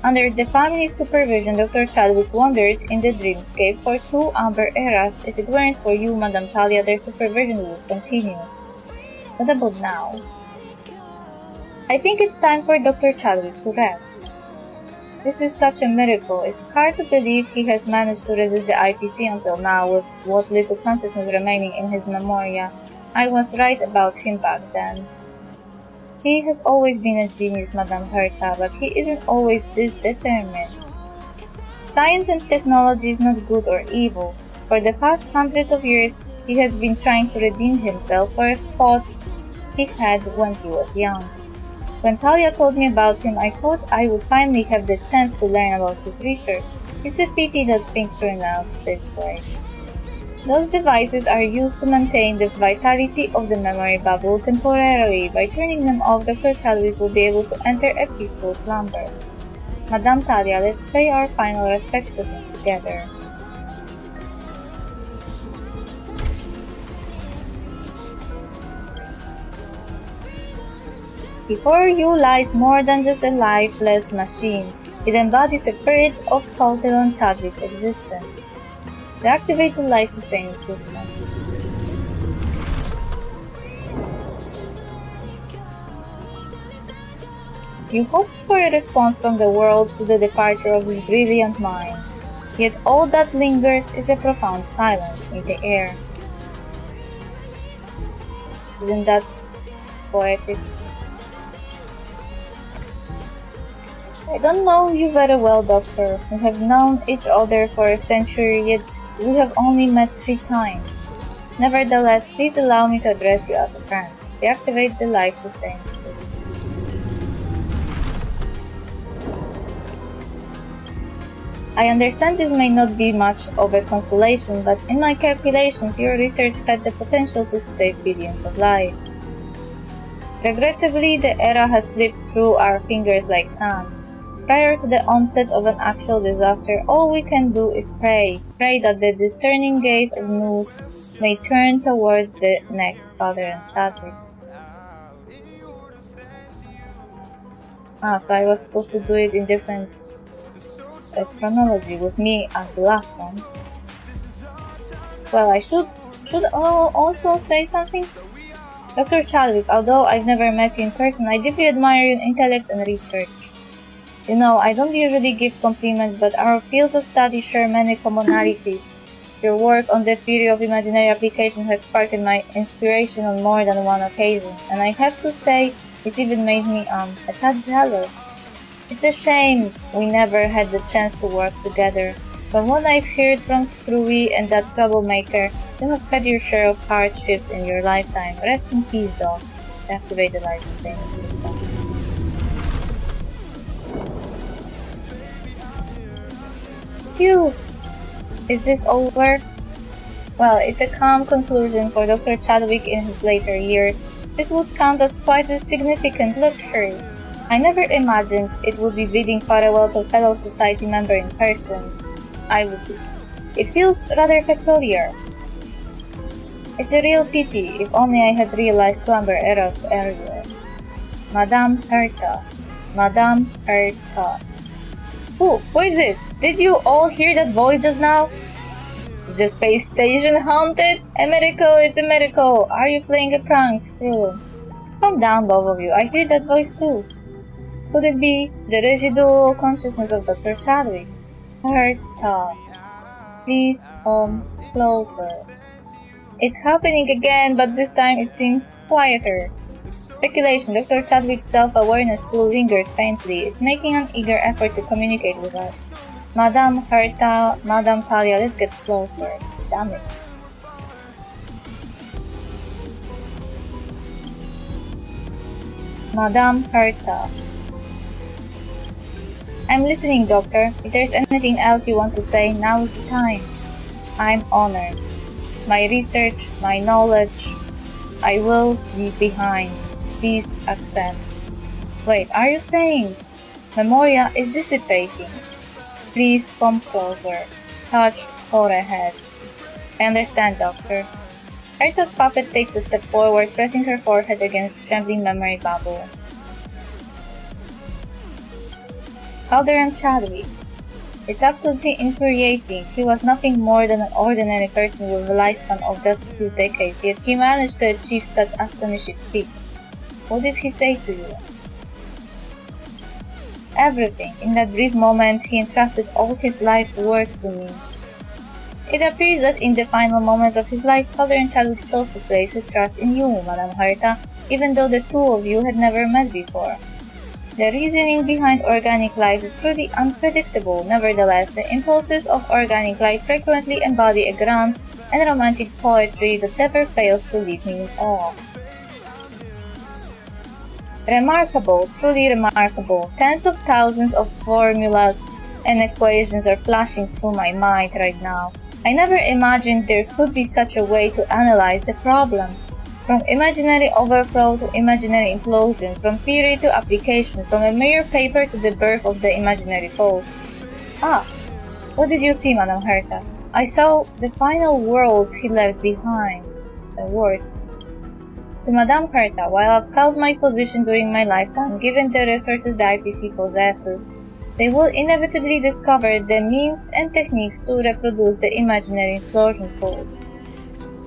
Under the family's supervision, Dr. Chadwick wandered in the dreamscape for 2 amber eras. If it weren't for you, Madame Talia, their supervision would continue. What about now? I think it's time for Dr. Chadwick to rest. This is such a miracle. It's hard to believe he has managed to resist the IPC until now with what little consciousness remaining in his memoria. I was right about him back then. He has always been a genius, Madame Herta, but he isn't always this determined. Science and technology is not good or evil. For the past hundreds of years, he has been trying to redeem himself for a fault he had when he was young. When Talia told me about him, I thought I would finally have the chance to learn about his research. It's a pity that things turn out this way. Those devices are used to maintain the vitality of the memory bubble temporarily. By turning them off, Dr. Chadwick will be able to enter a peaceful slumber. Madame Talia, let's pay our final respects to him together. Before you lies more than just a lifeless machine. It embodies a period of Cautelon Chadwick's existence. Deactivate the life-sustaining system. You hope for a response from the world to the departure of this brilliant mind. Yet all that lingers is a profound silence in the air. Isn't that poetic? I don't know you very well, Doctor. We have known each other for a century, yet we have only met 3 times. Nevertheless, please allow me to address you as a friend. Deactivate the life-sustaining system. I understand this may not be much of a consolation, but in my calculations, your research had the potential to save billions of lives. Regrettably, the era has slipped through our fingers like sand. Prior to the onset of an actual disaster, all we can do is pray that the discerning gaze of news may turn towards the next Father and Chadwick. So I was supposed to do it in different chronology with me as the last one. Well, I should also say something. Dr. Chadwick, although I've never met you in person, I deeply admire your intellect and research. You know, I don't usually give compliments, but our fields of study share many commonalities. Your work on the theory of imaginary application has sparked my inspiration on more than one occasion, and I have to say, it's even made me a tad jealous. It's a shame we never had the chance to work together. From what I've heard from Screwy and that troublemaker, you have had your share of hardships in your lifetime. Rest in peace, Doc. Activate the life-sustaining system. Phew! Is this over? Well, it's a calm conclusion for Dr. Chadwick in his later years. This would count as quite a significant luxury. I never imagined it would be bidding farewell to a fellow society member in person. It feels rather peculiar. It's a real pity, if only I had realized Tuamber Eros earlier. Madame Herta. Madame Herta. Who is it? Did you all hear that voice just now? Is the space station haunted? A miracle, it's a miracle. Are you playing a prank, Screw? Calm down, both of you. I hear that voice too. Could it be the residual consciousness of Dr. Chadwick? Herta. Please come closer. It's happening again, but this time it seems quieter. Speculation. Dr. Chadwick's self-awareness still lingers faintly. It's making an eager effort to communicate with us. Madame Herta, Madame Talia, let's get closer. Damn it. Madame Herta. I'm listening, Doctor. If there's anything else you want to say, now is the time. I'm honored. My research, my knowledge, I will leave behind. Please accept. Wait, are you saying Memoria is dissipating? Please come closer. Touch foreheads. I understand, Doctor. Herta's puppet takes a step forward, pressing her forehead against the trembling memory bubble. Calderon Chadwick. It's absolutely infuriating. He was nothing more than an ordinary person with a lifespan of just a few decades, yet he managed to achieve such astonishing feat. What did he say to you? Everything. In that brief moment, he entrusted all his life work to me. It appears that in the final moments of his life, Calderon Chadwick chose to place his trust in you, Madame Herta, even though the two of you had never met before. The reasoning behind organic life is truly unpredictable. Nevertheless, the impulses of organic life frequently embody a grand and romantic poetry that never fails to leave me in awe. Remarkable, truly remarkable. Tens of thousands of formulas and equations are flashing through my mind right now. I never imagined there could be such a way to analyze the problem. From imaginary overflow to imaginary implosion, from theory to application, from a mere paper to the birth of the imaginary pulse. Ah, what did you see, Madame Herta? I saw the final words he left behind. The words. To Madame Herta, while I've held my position during my lifetime, given the resources the IPC possesses, they will inevitably discover the means and techniques to reproduce the imaginary implosion pulse.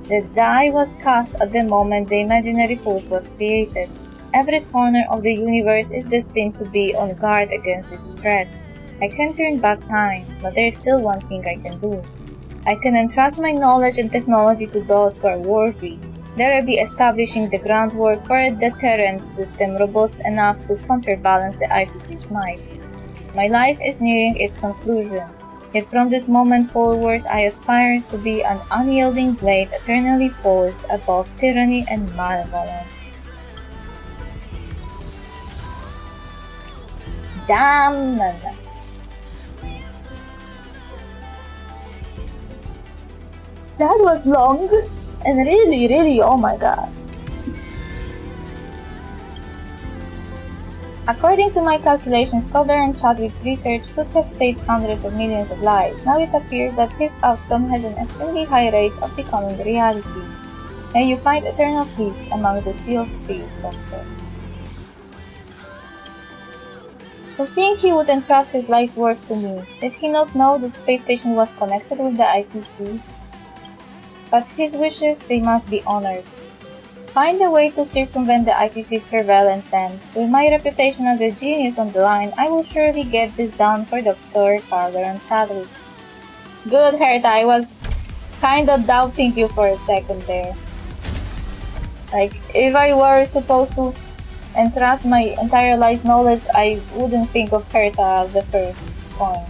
The die was cast at the moment the imaginary pulse was created. Every corner of the universe is destined to be on guard against its threat. I can turn back time, but there's still one thing I can do. I can entrust my knowledge and technology to those who are worthy. There I'll be establishing the groundwork for a deterrence system robust enough to counterbalance the IPC's might. My life is nearing its conclusion. Yet from this moment forward, I aspire to be an unyielding blade eternally poised above tyranny and malevolence. Damn! That was long and really, oh my god. According to my calculations, Calder and Chadwick's research could have saved hundreds of millions of lives. Now it appears that his outcome has an extremely high rate of becoming reality. May you find eternal peace among the sea of thieves, Doctor. To think he would entrust his life's work to me. Did he not know the space station was connected with the IPC? But his wishes, they must be honored. Find a way to circumvent the IPC's surveillance then. With my reputation as a genius on the line, I will surely get this done for Dr. Calder and Chadwick. Good, Herta, I was kinda doubting you for a second there. Like, if I were supposed to entrust my entire life's knowledge, I wouldn't think of Herta as the first point.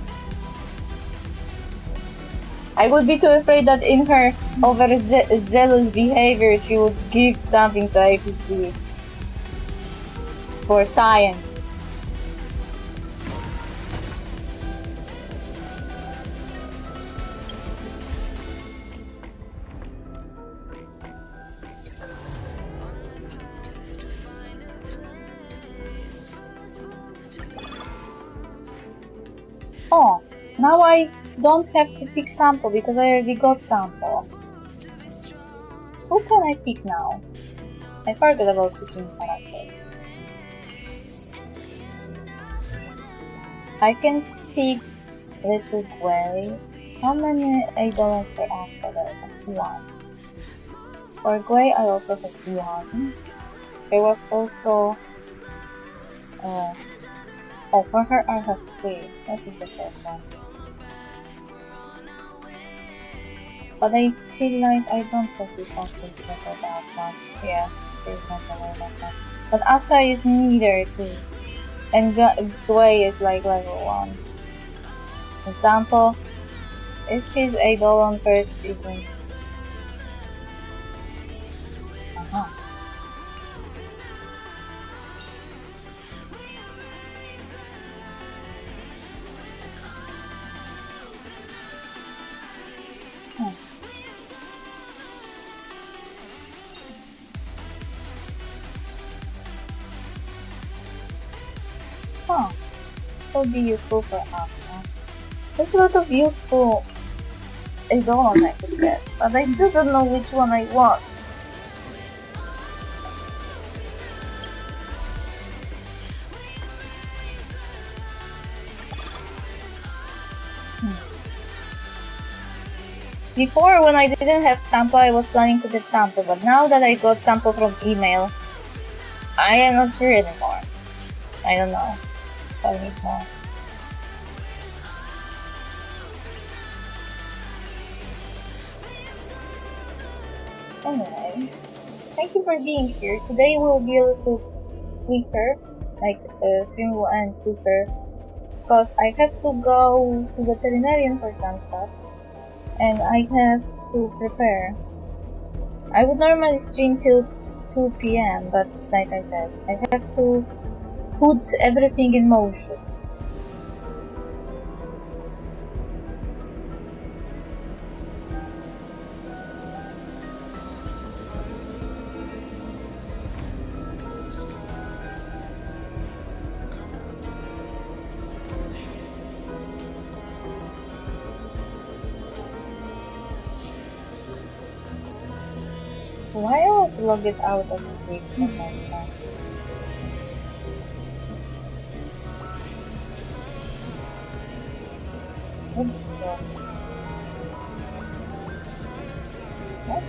I would be too afraid that in her overzealous behavior she would give something to IPC for science. Oh, now I don't have to pick sample because I already got sample. Who can I pick now? I forgot about picking character. I can pick Little Gwei. How many eidolons for Asta there? 1. For Gwei I also have 1. There was also oh, for her I have 3. That is the third one. But I feel like I don't have to complete for that one. Yeah, there's not a way like that. But Asta is neither too. And Gwei is like level 1. Example, is his eidolon first even? Would be useful for us. There's a lot of useful eidolon I could get, but I still don't know which one I want. Before, when I didn't have sample, I was planning to get sample, but now that I got sample from email, I am not sure anymore. I don't know. I need more. Anyway, thank you for being here. Today will be a little quicker, like stream will end quicker, because I have to go to the veterinarian for some stuff, and I have to prepare. I would normally stream till 2 PM, but like I said, I have to put everything in motion. Why I have to log it out of the game like that? What?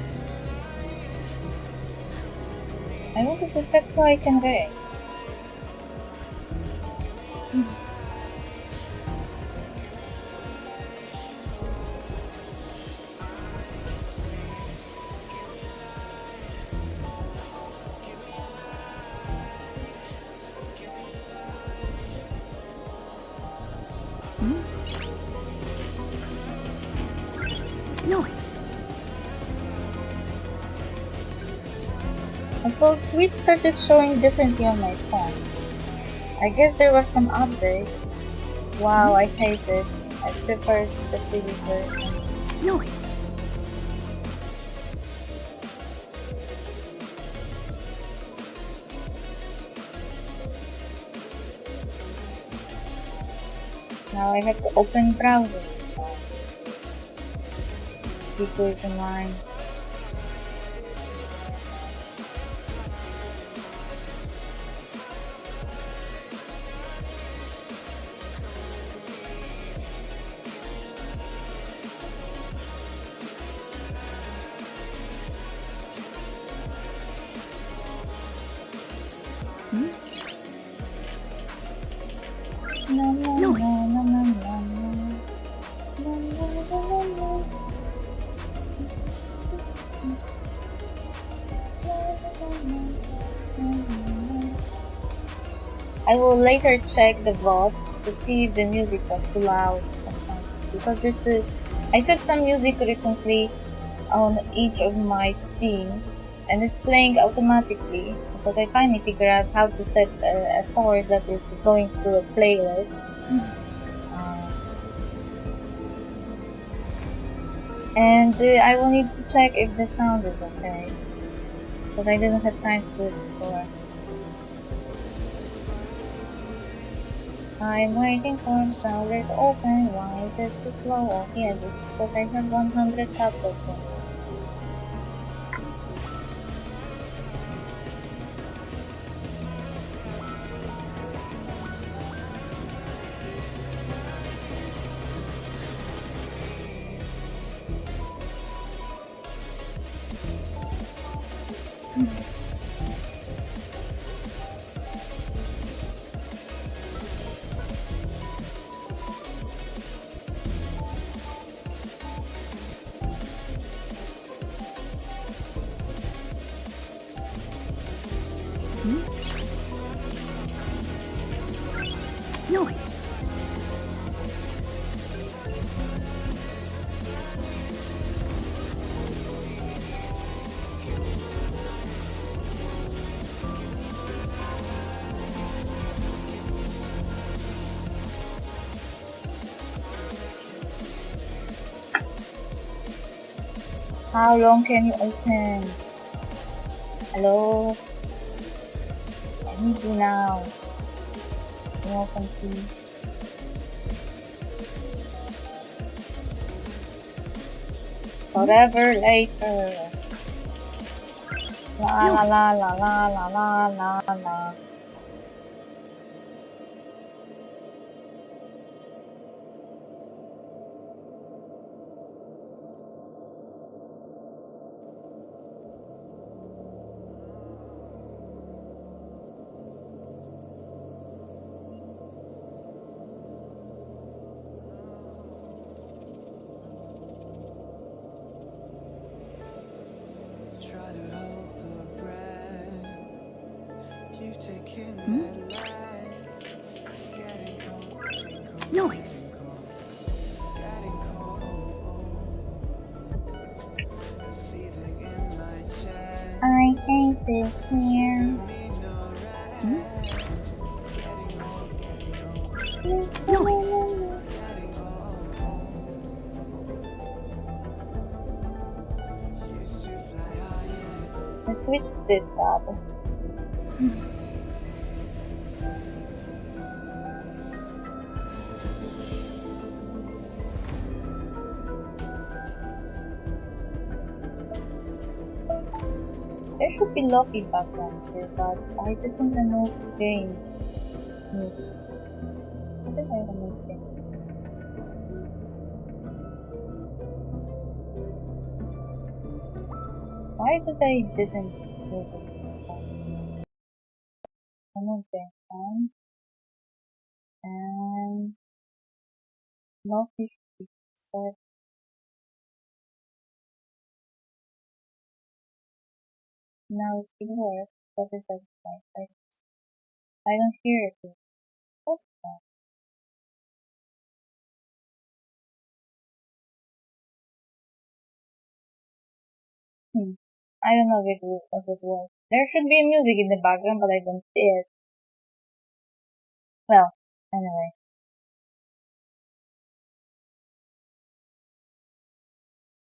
I want to detect who I can raid. Noise. So Twitch started showing differently on my phone. I guess there was some update. Wow, I hate it. I prefer the previous version. Noise. Now I have to open browser. See who is online. I will later check the VOD to see if the music was too loud or something. Because I set some music recently on each of my scenes and it's playing automatically because I finally figured out how to set a source that is going through a playlist. And I will need to check if the sound is okay because I didn't have time to do it before. I'm waiting for the browser to open. Why is it too slow? Oh yeah, this is because I have 100 tabs open. Noise. How long can you open? Hello? I need you now. Can you open please? Forever later. La la la la la la la la la. Try to hold the breath you've taken that life. It's getting cold, getting cold, Noise. getting cold. The seething in my chest. I hate it here. Give me no rest. It's getting old, getting old, Noise. getting old. Used to fly higher. Let's switch to this tab. There should be lofi background here, but I didn't remove game music. I think I removed it. Why did I didn't move it? Remove the and lofi set. Now it should work, but it doesn't work. I don't hear it. What's that? I don't know if it was. There should be music in the background, but I don't see it. Well, anyway.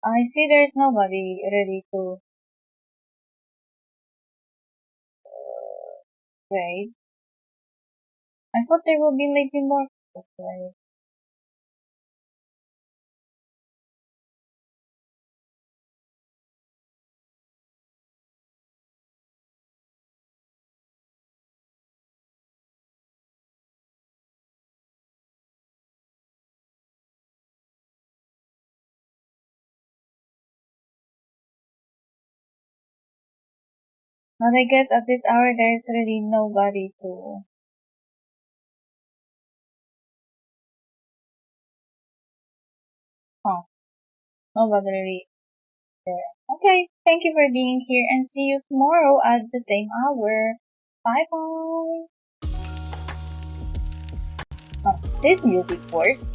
I see there's nobody ready to raid. I thought there would be maybe more people to raid. But I guess at this hour there's really nobody to... Huh. Nobody really there. Okay, thank you for being here and see you tomorrow at the same hour. Bye bye! Oh, this music works.